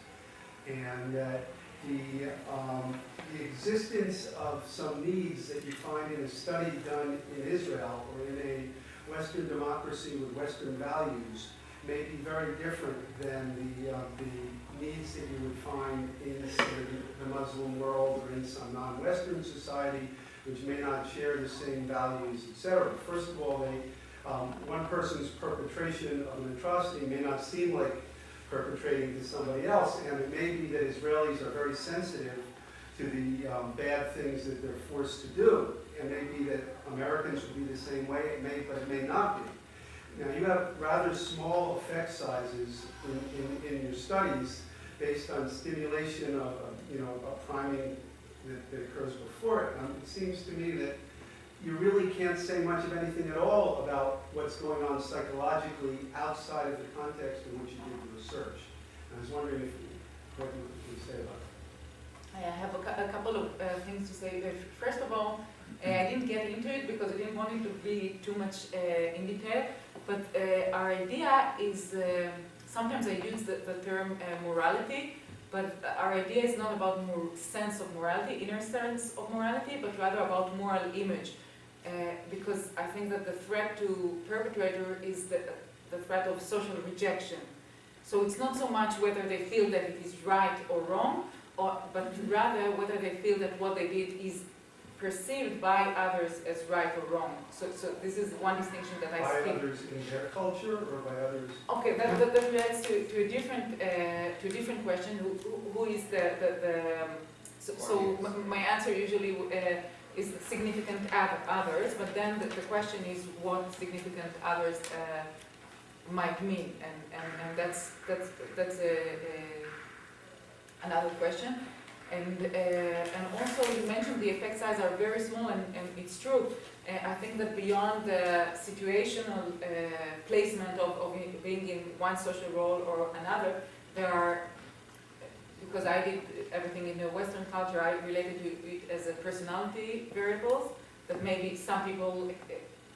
and that the existence of some needs that you find in a study done in Israel or in a Western democracy with Western values may be very different than the needs that you would find in the Muslim world or in some non-Western society, which may not share the same values, etc. First of all, one person's perpetration of an atrocity may not seem like perpetrating to somebody else, and it may be that Israelis are very sensitive to the bad things that they're forced to do. It may be that Americans would be the same way, but it may not be. Now, you have rather small effect sizes in your studies based on stimulation of a priming that occurs before it. It seems to me that you really can't say much of anything at all about what's going on psychologically outside of the context in which you did the research. And I was wondering what you would say about it. I have a couple of things to say. First of all, I didn't get into it because I didn't want it to be too much in detail, but our idea is, sometimes I use the term morality, but our idea is not about sense of morality, inner sense of morality, but rather about moral image. Because I think that the threat to perpetrator is the threat of social rejection. So it's not so much whether they feel that it is right or wrong, but rather whether they feel that what they did is perceived by others as right or wrong. So this is one distinction that I speak. By others in their culture, or by others? Okay, that relates to a different question. Who is so my answer usually is significant others, but then the question is what significant others might mean, and that's another question. And also you mentioned the effect size are very small, and it's true. I think that beyond the situational placement of being in one social role or another, there are, because I did everything in the Western culture, I related to it as a personality variables, that maybe some people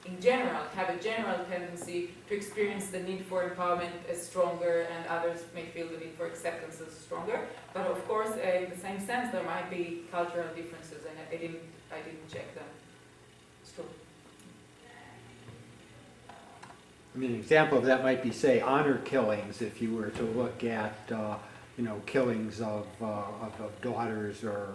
in general have a general tendency to experience the need for empowerment as stronger, and others may feel the need for acceptance as stronger. But of course, in the same sense, there might be cultural differences, and I didn't check them. It's true. I mean, an example of that might be, say, honor killings. If you were to look at, killings of daughters or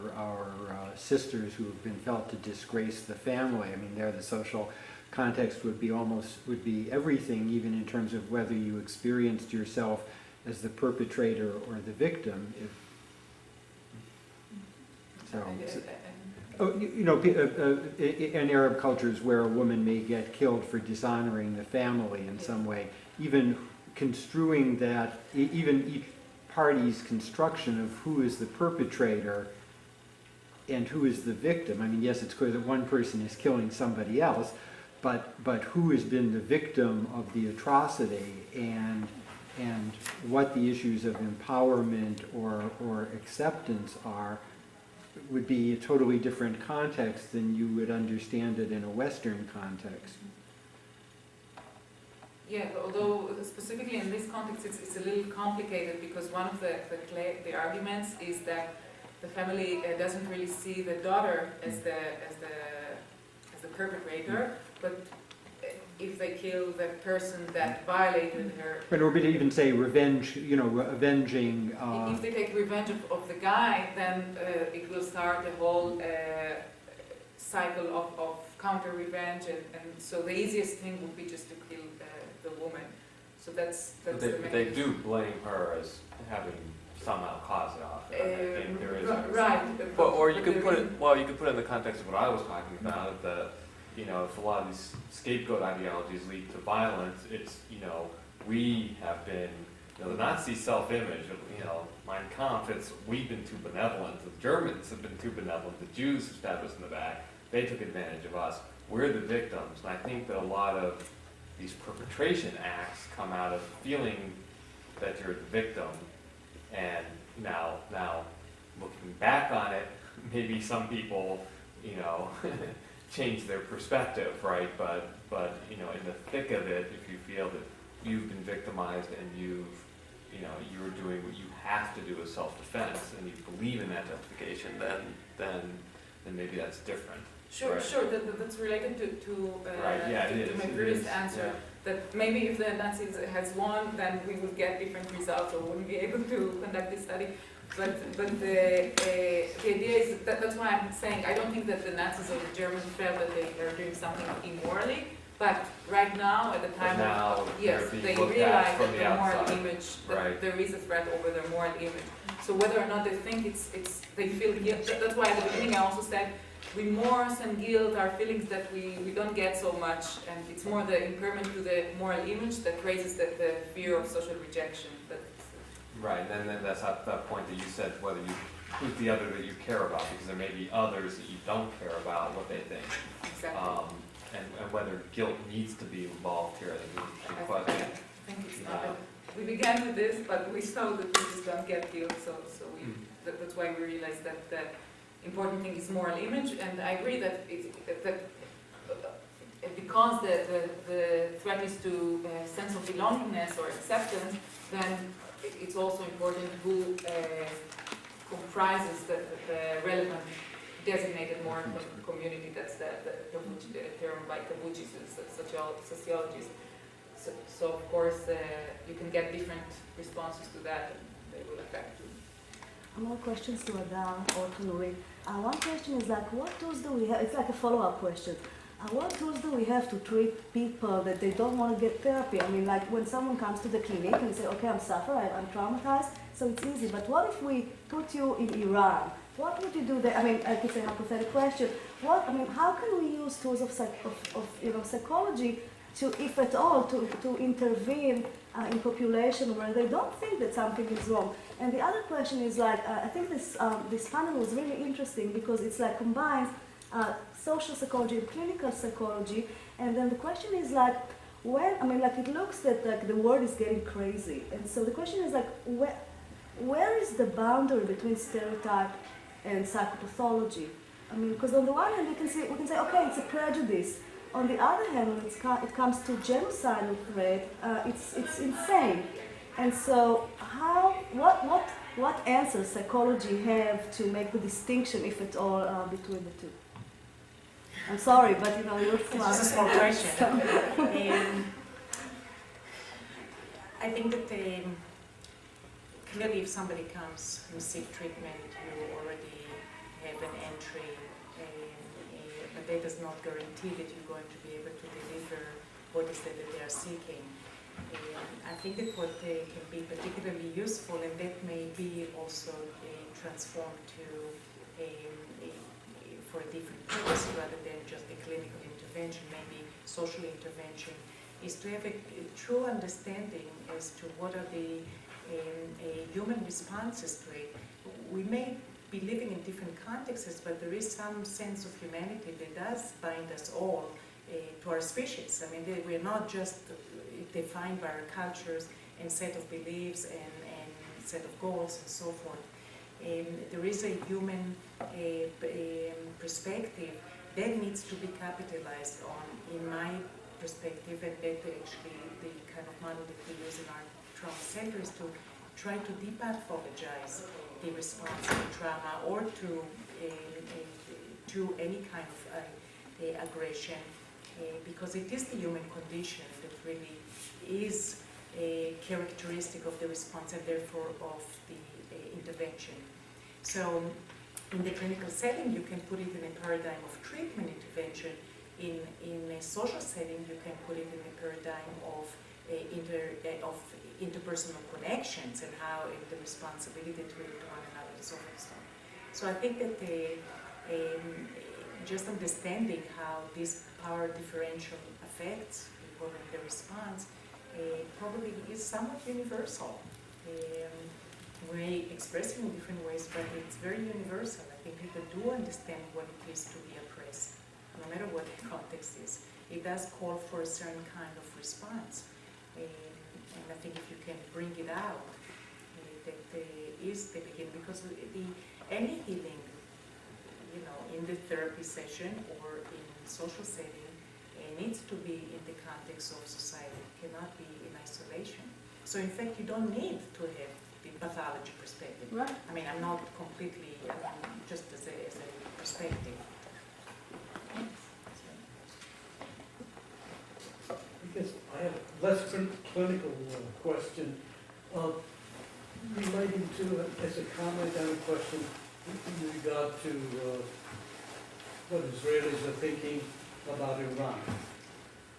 sisters who have been felt to disgrace the family. I mean, there the social context would be everything, even in terms of whether you experienced yourself as the perpetrator or the victim. In Arab cultures where a woman may get killed for dishonoring the family in some way, even construing that, even each party's construction of who is the perpetrator and who is the victim. I mean, yes, it's clear that one person is killing somebody else, but who has been the victim of the atrocity and what the issues of empowerment or acceptance are would be a totally different context than you would understand it in a Western context. Yeah, although specifically in this context it's a little complicated because one of the arguments is that the family doesn't really see the daughter as the perpetrator, but if they kill the person that violated her. But or even say revenge, avenging. If they take revenge of the guy, then it will start a whole cycle of counter revenge, and so the easiest thing would be just to kill the woman. So that's But the they do blame her as having somehow caused it off. I think there is right. But, or you could put it, well, you could put it in the context of what I was talking about, that, if a lot of these scapegoat ideologies lead to violence, it's, we have been, the Nazi self-image, Mein Kampf, it's, we've been too benevolent, the Germans have been too benevolent, the Jews have stabbed us in the back, they took advantage of us, we're the victims, and I think that a lot of these perpetration acts come out of feeling that you're the victim, and now looking back on it, maybe some people, change their perspective, right? But in the thick of it, if you feel that you've been victimized and you're doing what you have to do as self-defense, and you believe in that justification, then maybe that's different. Sure, right? sure. That's related to Right, yeah, it to is, my it previous is, answer. yeah. That maybe if the Nazis has won, then we would get different results, or wouldn't be able to conduct this study. But the idea is that's why I'm saying I don't think that the Nazis or the Germans felt that they are doing something immorally. But right now, at the time of yes, they realize that their moral image, that there is a threat over their moral image. So whether or not they think they feel guilt. That's why at the beginning I also said remorse and guilt are feelings that we don't get so much, and it's more the impairment to the moral image that raises the fear of social rejection. Right, and then that's at that point that you said whether who's the other that you care about, because there may be others that you don't care about what they think. Exactly. And whether guilt needs to be involved here, I think is the question. I think it's not. We began with this, but we saw that we just don't get guilt, so that's why we realized that the important thing is moral image, and I agree that because the threat is to a sense of belongingness or acceptance, then it's also important who comprises the relevant designated moral community. That's the term by Tabuchis, sociologists. So of course you can get different responses to that, and they will affect you. More questions to Adar or to Nurit. One question is like, what tools do we have? It's like a follow-up question. What tools do we have to treat people that they don't want to get therapy? I mean, like when someone comes to the clinic and say, okay, I'm suffering, I'm traumatized, so it's easy. But what if we put you in Iran? What would you do there? I mean, it's a hypothetical question. How can we use tools of psychology to, if at all, to intervene in population where they don't think that something is wrong? And the other question is like, I think this panel was really interesting because it's like combines social psychology and clinical psychology, and then the question is like, it looks that like the world is getting crazy, and so the question is like, where is the boundary between stereotype and psychopathology? I mean, because on the one hand we can say, okay, it's a prejudice. On the other hand, when it comes to genocidal threat, it's insane. And so, what answers psychology have to make the distinction, if at all, between the two? I'm sorry, but you're smart. It's just a small question. I think that clearly if somebody comes and seek treatment, you already have an entry, but that does not guarantee that you're going to be able to deliver what is that they are seeking. I think that what can be particularly useful, and that may be also transformed to for a different purpose rather than just a clinical intervention, maybe social intervention, is to have a true understanding as to what are the human responses to it. We may be living in different contexts, but there is some sense of humanity that does bind us all, to our species. I mean, we're not just defined by our cultures and set of beliefs and set of goals and so forth. There is a human perspective that needs to be capitalized on, in my perspective, and that actually the kind of model that we use in our trauma center is to try to depathologize the response to trauma or to any kind of aggression, because it is the human condition that really is a characteristic of the response and therefore of the intervention. So in the clinical setting, you can put it in a paradigm of treatment intervention. In a social setting, you can put it in a paradigm of interpersonal connections and how the responsibility to relate to one another and so forth and so on. So I think that just understanding how this power differential affects people and the response probably is somewhat universal. We may express it in different ways, but it's very universal. I think people do understand what it is to be oppressed, no matter what the context is. It does call for a certain kind of response. And I think if you can bring it out, that is the beginning, because any healing, you know, in the therapy session or in social setting, needs to be in the context of society. It cannot be in isolation. So in fact, you don't need to have the pathology perspective. Right. I mean, I'm not completely, just as a perspective. I guess I have a less clinical question relating to, as a comment and a question in regard to what Israelis are thinking about Iran.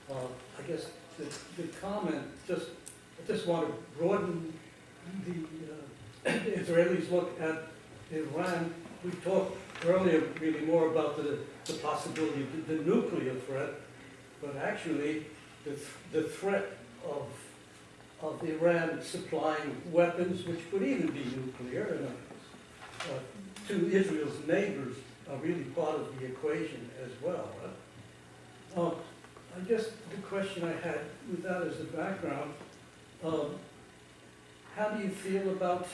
I guess the comment, I just want to broaden the Israelis' look at Iran. We talked earlier really more about the possibility of the nuclear threat, but actually the threat of Iran supplying weapons, which could even be nuclear, to Israel's neighbors are really part of the equation as well. I guess the question I had with that as a background, how do you feel about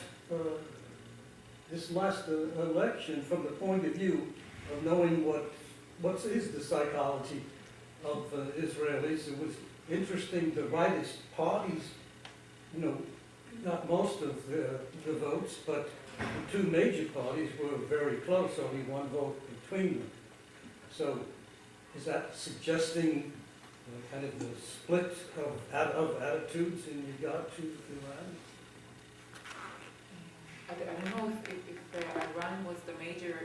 this last election from the point of view of knowing what is the psychology of Israelis? It was interesting, the rightist parties, got most of the votes, but the two major parties were very close, only one vote between them. So is that suggesting kind of the split of attitudes in regard to Iran? I don't know if Iran was the major,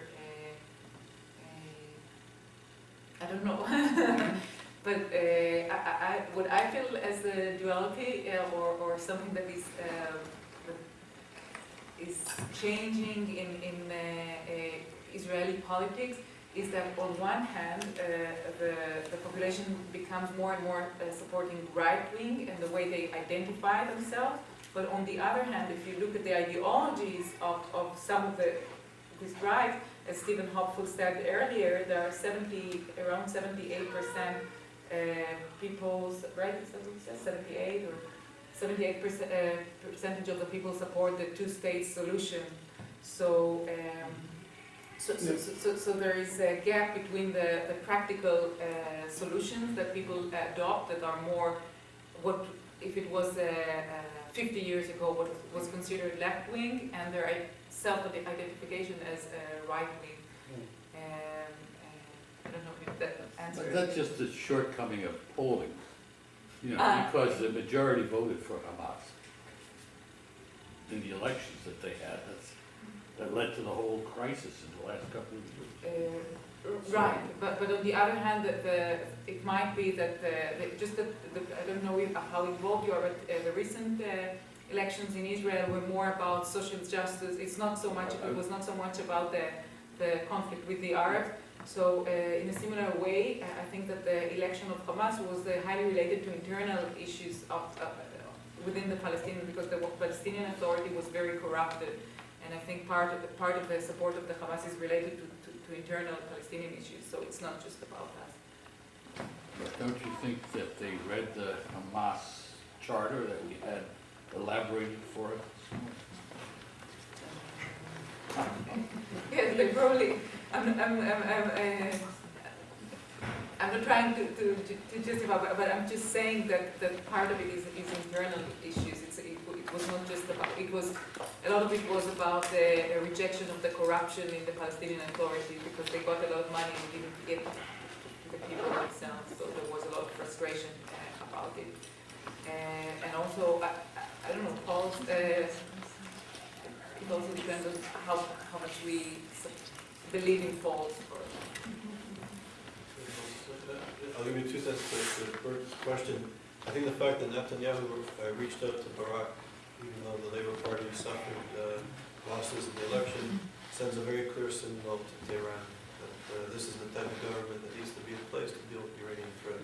I don't know. But what I feel as a duality or something that is changing in Israeli politics is that on one hand the population becomes more and more supporting right-wing and the way they identify themselves, but on the other hand, if you look at the ideologies of some of this right, as Stephen Hopeful said earlier, there are around 78% people's, right, is that what it says, 78 or 78% percentage of the people support the two-state solution. So, so there is a gap between the practical solutions that people adopt that are more what, if it was 50 years ago, what was considered left-wing, and their self-identification as right-wing. I don't know if that answers. But that's just a shortcoming of polling, because the majority voted for Hamas in the elections that they had. That led to the whole crisis in the last couple of years. Right, but on the other hand, it might be that I don't know how involved you are, but the recent elections in Israel were more about social justice. It was not so much about the conflict with the Arabs. So in a similar way, I think that the election of Hamas was highly related to internal issues within the Palestinians, because the Palestinian Authority was very corrupted. And I think part of the support of the Hamas is related to internal Palestinian issues. So it's not just about that. But don't you think that they read the Hamas charter that we had elaborated for us? Yes, they probably, I'm not trying to justify, but I'm just saying that part of it is internal issues. It was not just about, a lot of it was about the rejection of the corruption in the Palestinian Authority, because they got a lot of money and didn't get the people themselves, so there was a lot of frustration about it. And also, I don't know, Paul's, it also depends on how much we believe in Paul's. I'll give you 2 cents to the first question. I think the fact that Netanyahu reached out to Barak, even though the Labour Party suffered losses in the election, sends a very clear signal to Tehran that this is the type of government that needs to be in place to deal with the Iranian threat.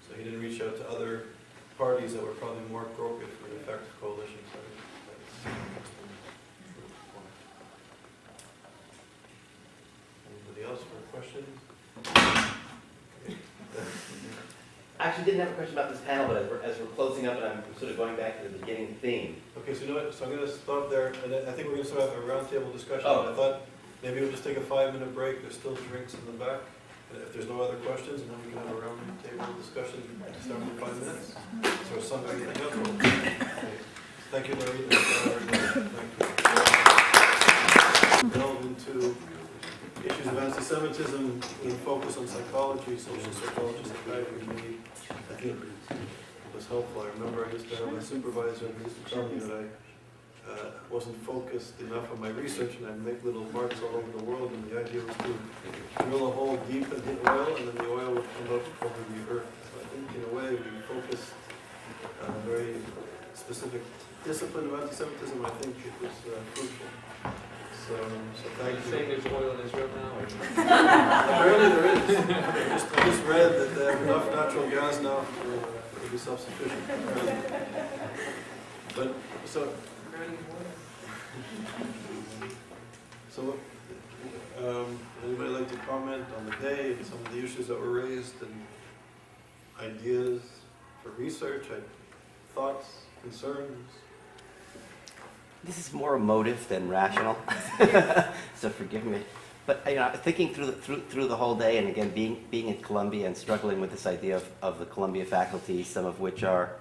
So he didn't reach out to other parties that were probably more appropriate for an effective coalition. So anybody else for a question? I actually didn't have a question about this panel, but as we're closing up and I'm sort of going back to the beginning theme. Okay, so you know what, so I'm going to stop there, and I think we're going to start a roundtable discussion. Oh. I thought maybe we'll just take a 5-minute break, there's still drinks in the back. And if there's no other questions, and then we can have a roundtable discussion starting in 5 minutes. So is somebody anything else? Okay. Thank you, Larry. Thank you. Delve into issues of anti-Semitism with a focus on psychology, social psychology, psychiatry. I think it was helpful. I remember I used to have a supervisor who used to tell me that I wasn't focused enough on my research, and I'd make little marks all over the world, and the idea was to drill a hole deep and hit oil, and then the oil would come up over the earth. So I think in a way we focused on a very specific discipline of anti-Semitism. I think it was fruitful. So thank you. Saying there's oil in Israel now? Apparently there is. I just read that they have enough natural gas now to be self-sufficient. But anybody like to comment on the day and some of the issues that were raised and ideas for research, thoughts, concerns? This is more emotive than rational, so forgive me. But thinking through the whole day, and again being at Columbia and struggling with this idea of the Columbia faculty, some of which are,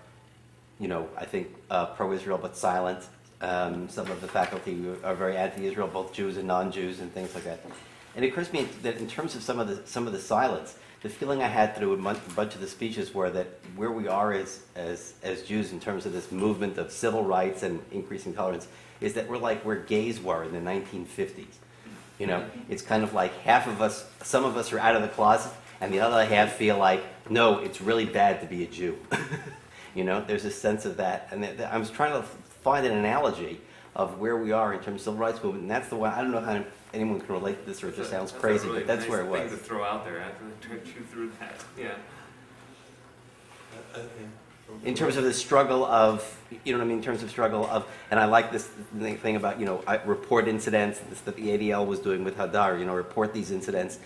I think pro-Israel but silent. Some of the faculty are very anti-Israel, both Jews and non-Jews, and things like that. And it occurs to me that in terms of some of the silence, the feeling I had through a bunch of the speeches were that where we are as Jews in terms of this movement of civil rights and increasing tolerance is that we're like where gays were in the 1950s. It's kind of like half of us, some of us are out of the closet, and the other half feel like, no, it's really bad to be a Jew. There's a sense of that. And I was trying to find an analogy of where we are in terms of civil rights movement, and that's the one. I don't know how anyone can relate to this, or it just sounds crazy, really but that's nice where it was. thing to throw out there. I have to chew through that. Yeah. In terms of the struggle of, in terms of struggle of, and I like this thing about, report incidents, that the ADL was doing with Hadar, report these incidents,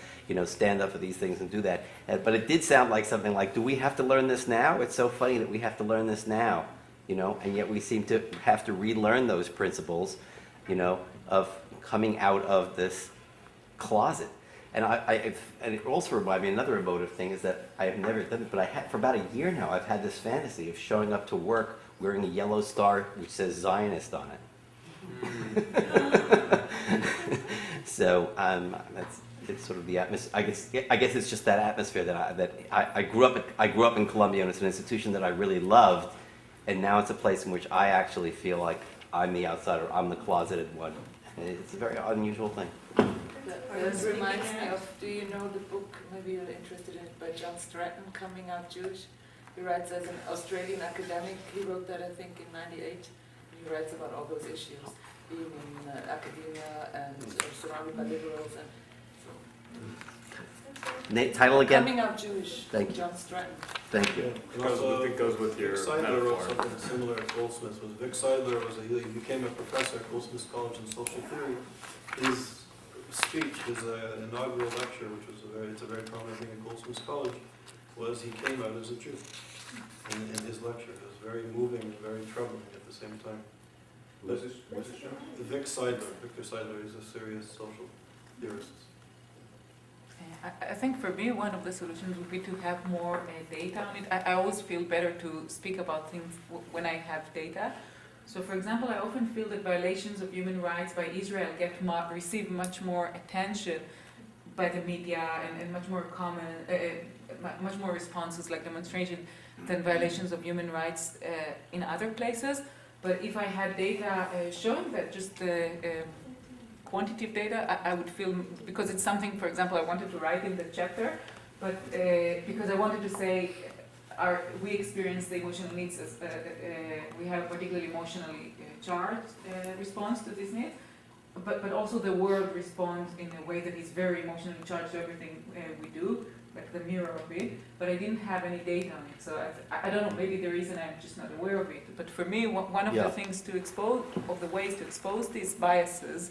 stand up for these things and do that. But it did sound like something like, do we have to learn this now? It's so funny that we have to learn this now, and yet we seem to have to relearn those principles, of coming out of this closet. And and it also reminded me, another emotive thing is that I have never done it, but for about a year now, I've had this fantasy of showing up to work wearing a yellow star which says Zionist on it. So it's sort of the atmosphere. I guess it's just that atmosphere that I grew up in Columbia, and it's an institution that I really loved, and now it's a place in which I actually feel like I'm the outsider, I'm the closeted one. And it's a very unusual thing. This reminds me of, do you know the book, maybe you're interested in it, by John Stratton, Coming Out Jewish? He writes as an Australian academic. He wrote that, I think, in '98. He writes about all those issues, being in academia and surrounded by liberals. Title again? Coming Out Jewish, Thank you. John Stratton. Thank you. And also, It goes with your Vic Seidler wrote metaphor. something similar at Goldsmiths. Vic Seidler he became a professor at Goldsmiths College in social theory. His speech, his inaugural lecture, which was it's a very prominent thing at Goldsmiths College, was he came out as a Jew in his lecture. It was very moving and very troubling at the same time. What's this show? Victor Seidler is a serious social theorist. I think for me, one of the solutions would be to have more data on it. I always feel better to speak about things when I have data. So, for example, I often feel that violations of human rights by Israel receive much more attention by the media and much more much more responses like demonstration than violations of human rights in other places. But if I had data showing that, just quantitative data, I would feel, because it's something, for example, I wanted to write in the chapter, but because I wanted to say, we experience the emotional needs as, we have a particularly emotionally charged response to this need, but also the world responds in a way that is very emotionally charged to everything we do, like the mirror of it, but I didn't have any data on it, so I don't know, maybe there is and I'm just not aware of it, but for me, one of the things to expose, of the ways to expose these biases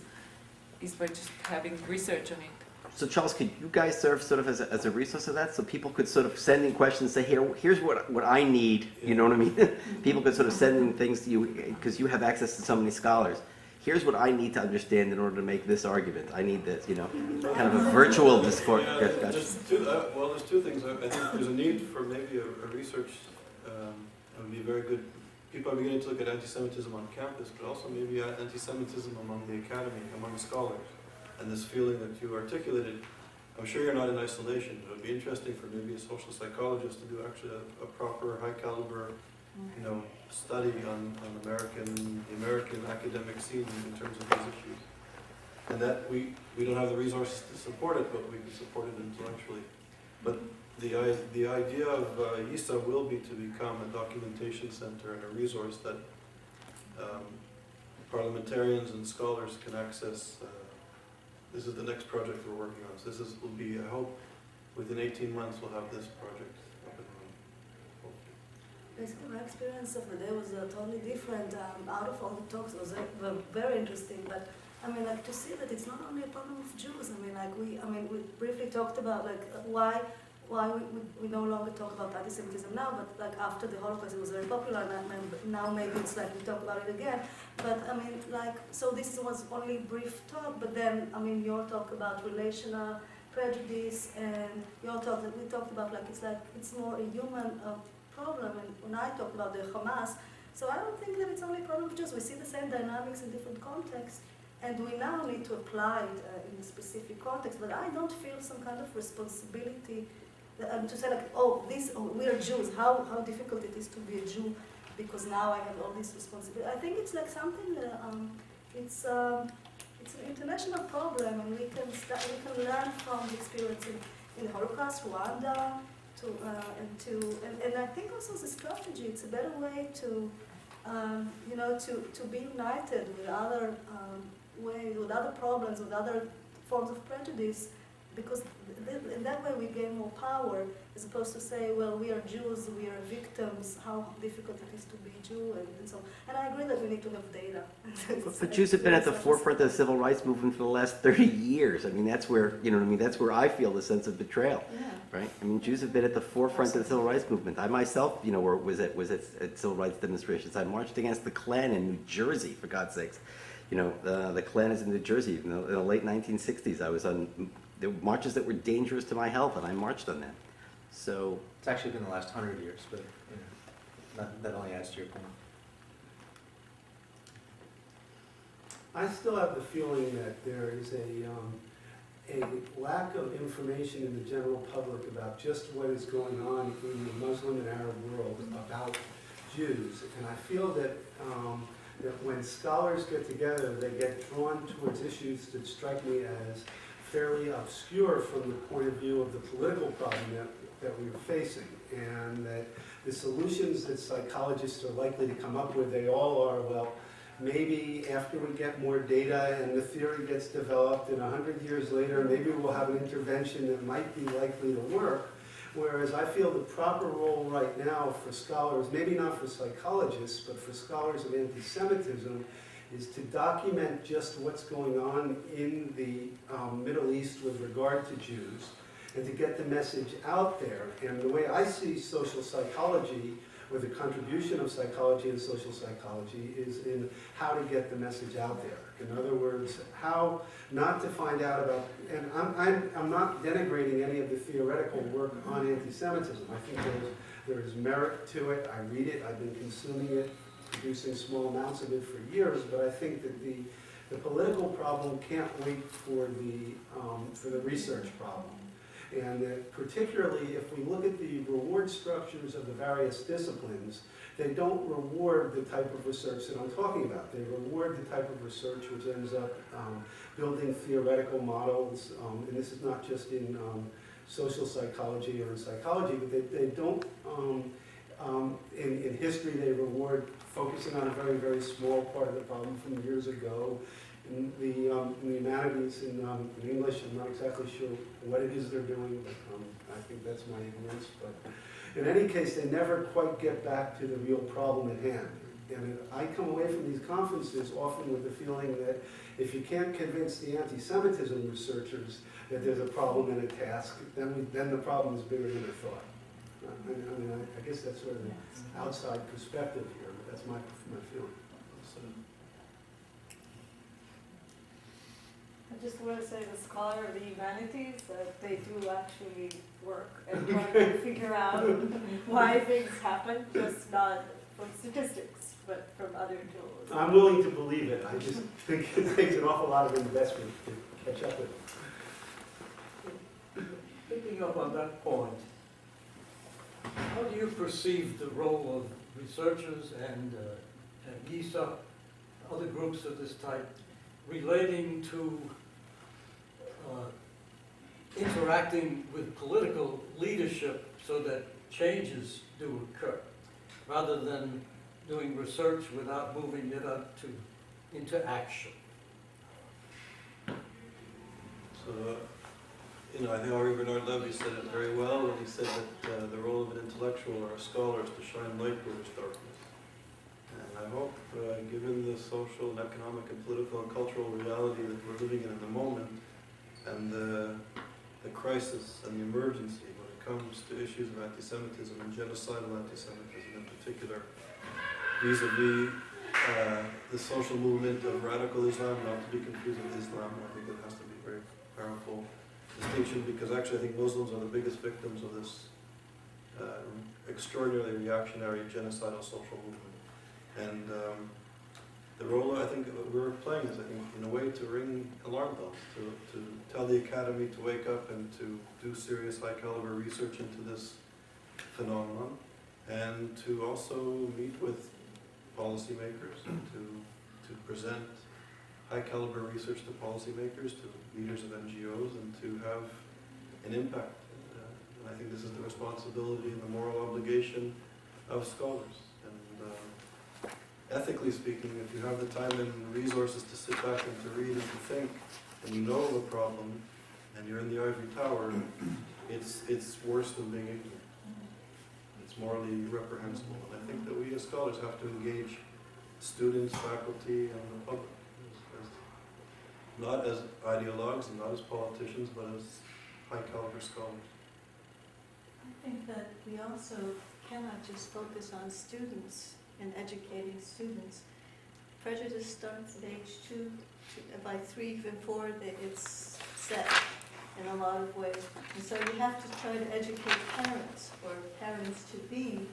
is by just having research on it. So Charles, could you guys serve sort of as a resource of that? So people could sort of send in questions, say, here's what I need, you know what I mean? People could sort of send in things to you, because you have access to so many scholars. Here's what I need to understand in order to make this argument. I need this, you know, kind of a virtual discourse. Yeah, there's two things. I think there's a need for maybe a research, it would be very good. People are beginning to look at anti-Semitism on campus, but also maybe anti-Semitism among the academy, among scholars. And this feeling that you articulated, I'm sure you're not in isolation. It would be interesting for maybe a social psychologist to do actually a proper, high-caliber, you know, study on the American academic scene in terms of these issues. And that we don't have the resources to support it, but we can support it intellectually. But the idea of YIISA will be to become a documentation center and a resource that parliamentarians and scholars can access. This is the next project we're working on. So will be, I hope, within 18 months we'll have this project up and running. Basically, my experience of the day was totally different. Out of all the talks, it was very interesting. But I mean, like, to see that it's not only a problem of Jews. I mean, like we briefly talked about like why we no longer talk about anti-Semitism now, but like after the Holocaust it was very popular, and now maybe it's like we talk about it again. But I mean, like, so this was only brief talk, but then I mean your talk about relational prejudice and your talk that we talked about, like it's more a human problem. And when I talk about the Hamas, so I don't think that it's only a problem of Jews. We see the same dynamics in different contexts, and we now need to apply it in a specific context. But I don't feel some kind of responsibility to say like, we are Jews. How difficult it is to be a Jew, because now I have all this responsibility. I think it's like something that it's an international problem, and we can learn from the experience in the Holocaust, Rwanda, and I think also as a strategy, it's a better way to to be united with other ways, with other problems, with other forms of prejudice, because in that way we gain more power, as opposed to say, well, we are Jews, we are victims, how difficult it is to be Jew, and so on. And I agree that we need to have data. But Jews have been at the forefront of the civil rights movement for the last 30 years. I mean, that's where, you know what I mean, that's where I feel the sense of betrayal, right? I mean, Jews have been at the forefront of the civil rights movement. I myself, you know, was at civil rights demonstrations. I marched against the Klan in New Jersey, for God's sakes. You know, the Klan is in New Jersey. In the late 1960s, I was on the marches that were dangerous to my health, and I marched on them. So it's actually been the last 100 years, but that only adds to your point. I still have the feeling that there is a lack of information in the general public about just what is going on in the Muslim and Arab world about Jews, and I feel that that when scholars get together, they get drawn towards issues that strike me as fairly obscure from the point of view of the political problem that we're facing, and that the solutions that psychologists are likely to come up with, they all are, well, maybe after we get more data and the theory gets developed, and 100 years later, maybe we'll have an intervention that might be likely to work. Whereas I feel the proper role right now for scholars, maybe not for psychologists, but for scholars of anti-Semitism, is to document just what's going on in the Middle East with regard to Jews, and to get the message out there. And the way I see social psychology, or the contribution of psychology and social psychology, is in how to get the message out there. In other words, how not to find out about, and I'm not denigrating any of the theoretical work on anti-Semitism. I think there is merit to it. I read it, I've been consuming it, producing small amounts of it for years, but I think that the political problem can't wait for the research problem. And particularly if we look at the reward structures of the various disciplines, they don't reward the type of research that I'm talking about. They reward the type of research which ends up building theoretical models, and this is not just in social psychology or in psychology, but they don't, in history they reward focusing on a very, very small part of the problem from years ago. In the humanities, in English, I'm not exactly sure what it is they're doing, but I think that's my ignorance. But in any case, they never quite get back to the real problem at hand. And I come away from these conferences often with the feeling that if you can't convince the anti-Semitism researchers that there's a problem and a task, then the problem is bigger than I thought. I guess that's sort of an outside perspective here, but that's my feeling. I just want to say, the scholar of the humanities, that they do actually work and try to figure out why things happen, just not from statistics, but from other tools. I'm willing to believe it. I just think it takes an awful lot of investment to catch up with it. Picking up on that point, how do you perceive the role of researchers and YIISA, other groups of this type, relating to interacting with political leadership so that changes do occur, rather than doing research without moving it up into action? So, I think Henri Bernard Levy said it very well when he said that the role of an intellectual or a scholar is to shine light where there's darkness. And I hope, given the social and economic and political and cultural reality that we're living in the moment, and the crisis and the emergency when it comes to issues of anti-Semitism and genocidal anti-Semitism in particular, vis-a-vis the social movement of radical Islam, not to be confused with Islam. I think it has to be a very powerful distinction, because actually I think Muslims are the biggest victims of this extraordinarily reactionary genocidal social movement. And the role I think we're playing is, I think, in a way to ring alarm bells, to tell the academy to wake up and to do serious high caliber research into this phenomenon, and to also meet with policymakers and to present high caliber research to policymakers, to leaders of NGOs, and to have an impact. And I think this is the responsibility and the moral obligation of scholars. And ethically speaking, if you have the time and resources to sit back and to read and to think, and you know of a problem, and you're in the ivory tower, it's worse than being ignorant. It's morally reprehensible. And I think that we as scholars have to engage students, faculty, and the public, not as ideologues and not as politicians, but as high caliber scholars. I think that we also cannot just focus on students and educating students. Prejudice starts at age 2, by 3, even 4, it's set in a lot of ways. And so you have to try to educate parents, or parents to be,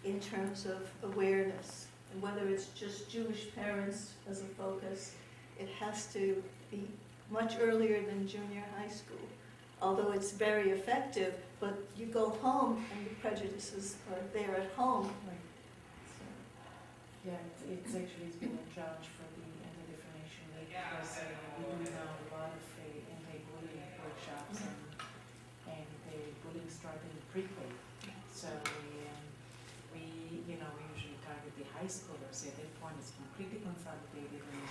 in terms of awareness. And whether it's just Jewish parents as a focus, it has to be much earlier than junior high school. Although it's very effective, but you go home and the prejudices are there at home. Yeah, it's been a challenge for the Anti-Defamation League, because we do now a lot of anti-bullying workshops, and the bullying started pre-K. So we usually target the high schoolers. At that point, it's completely consolidated, and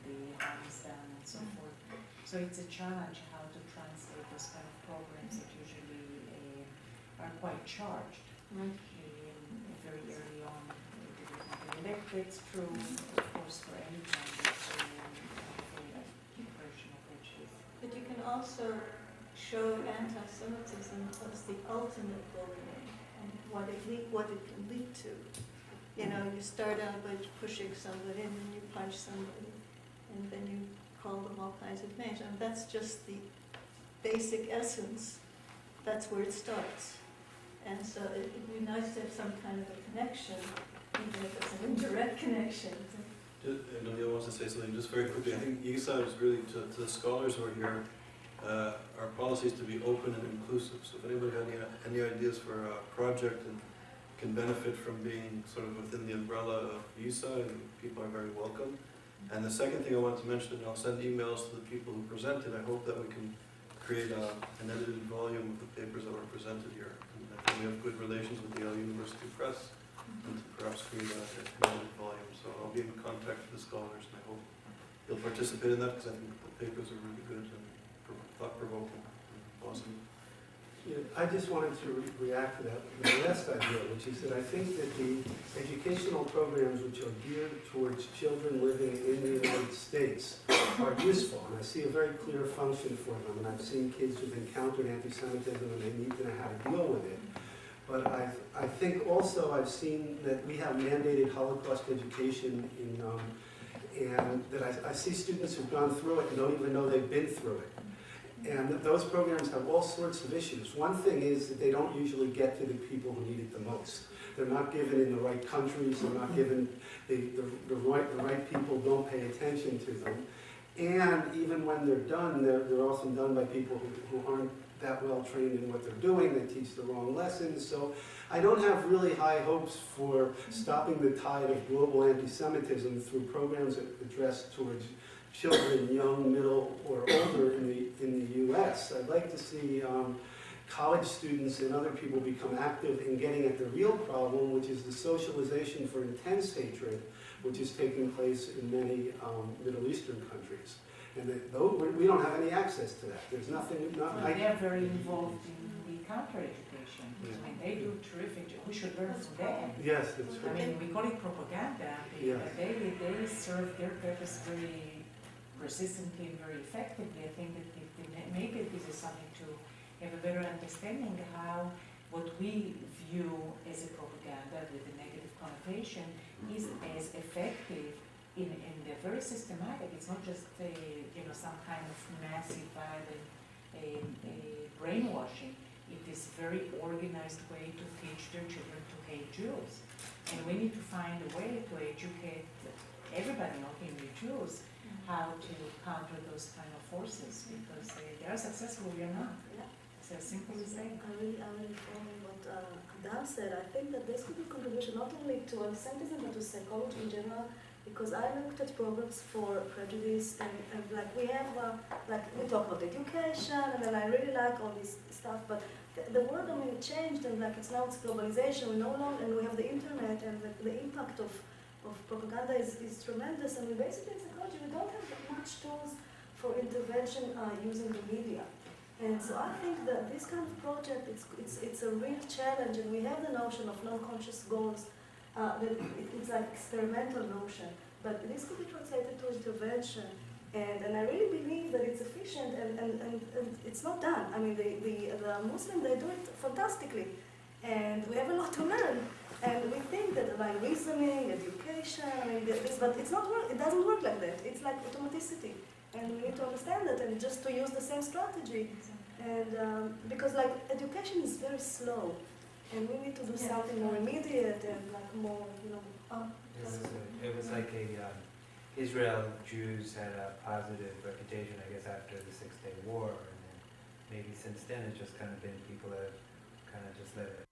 the harm is done and so forth. So it's a challenge how to translate those kind of programs that usually are quite charged very early on. That's true, of course, for any kind of operational prejudice. But you can also show anti-Semitism as the ultimate bullying and what it can lead to. You know, you start out by pushing somebody and then you punch somebody and then you call them all kinds of names. And that's just the basic essence. That's where it starts. And so it'd be nice to have some kind of a connection, even if it's an indirect connection. Nadia wants to say something just very quickly. I think YIISA is really, to the scholars who are here, our policy is to be open and inclusive. So if anybody has any ideas for a project and can benefit from being sort of within the umbrella of YIISA, people are very welcome. And the second thing I want to mention, and I'll send emails to the people who presented, I hope that we can create an edited volume of the papers that were presented here. And I think we have good relations with the Yale University Press, and to perhaps create an edited volume. So I'll be in contact with the scholars, and I hope you'll participate in that, because I think the papers are really good and thought-provoking. Awesome. Yeah, I just wanted to react to that the last idea, which is that I think that the educational programs which are geared towards children living in the United States are useful, and I see a very clear function for them. And I've seen kids who've encountered anti-Semitism and they need to know how to deal with it. But I think also I've seen that we have mandated Holocaust education and that I see students who've gone through it and don't even know they've been through it. And those programs have all sorts of issues. One thing is that they don't usually get to the people who need it the most. They're not given in the right countries, they're not given, the right people don't pay attention to them. And even when they're done, they're often done by people who aren't that well trained in what they're doing, they teach the wrong lessons. So I don't have really high hopes for stopping the tide of global anti-Semitism through programs that address towards children, young, middle, or older in the U.S. I'd like to see college students and other people become active in getting at the real problem, which is the socialization for intense hatred, which is taking place in many Middle Eastern countries. And we don't have any access to that. There's nothing. They're very involved in the counter-education. Yeah. I mean, they do terrific. We should learn from them. Yes, that's I right. mean, we call it propaganda. Yes. They serve their purpose very persistently and very effectively. I think that maybe this is something to have a better understanding how what we view as a propaganda with a negative connotation is as effective in they're very systematic. It's not just some kind of massive violent brainwashing. It is a very organized way to teach their children to hate Jews. And we need to find a way to educate everybody, not only Jews, how to counter those kind of forces, because they are successful, we are not. It's as simple as that. I really follow what Dan said. I think that this could be a contribution not only to anti-Semitism but to psychology in general, because I looked at programs for prejudice and like we have, like we talk about education and then I really like all this stuff, but the world, I mean, it changed and like it's globalization, we no longer, and we have the internet and the impact of propaganda is tremendous, and we basically in psychology we don't have much tools for intervention using the media. And so I think that this kind of project, it's a real challenge, and we have the notion of non-conscious goals, that it's like experimental notion, but this could be translated to intervention, and I really believe that it's efficient, and it's not done. I mean, the Muslims, they do it fantastically, and we have a lot to learn. And we think that by reasoning, education, I mean, but it's not work. It doesn't work like that. It's like automaticity, and we need to understand that and just to use the same strategy. And because like education is very slow, and we need to do something more immediate and like more, It was like Israel Jews had a positive reputation, I guess, after the 6-Day War, and then maybe since then it's just kind of been people that have kind of just let it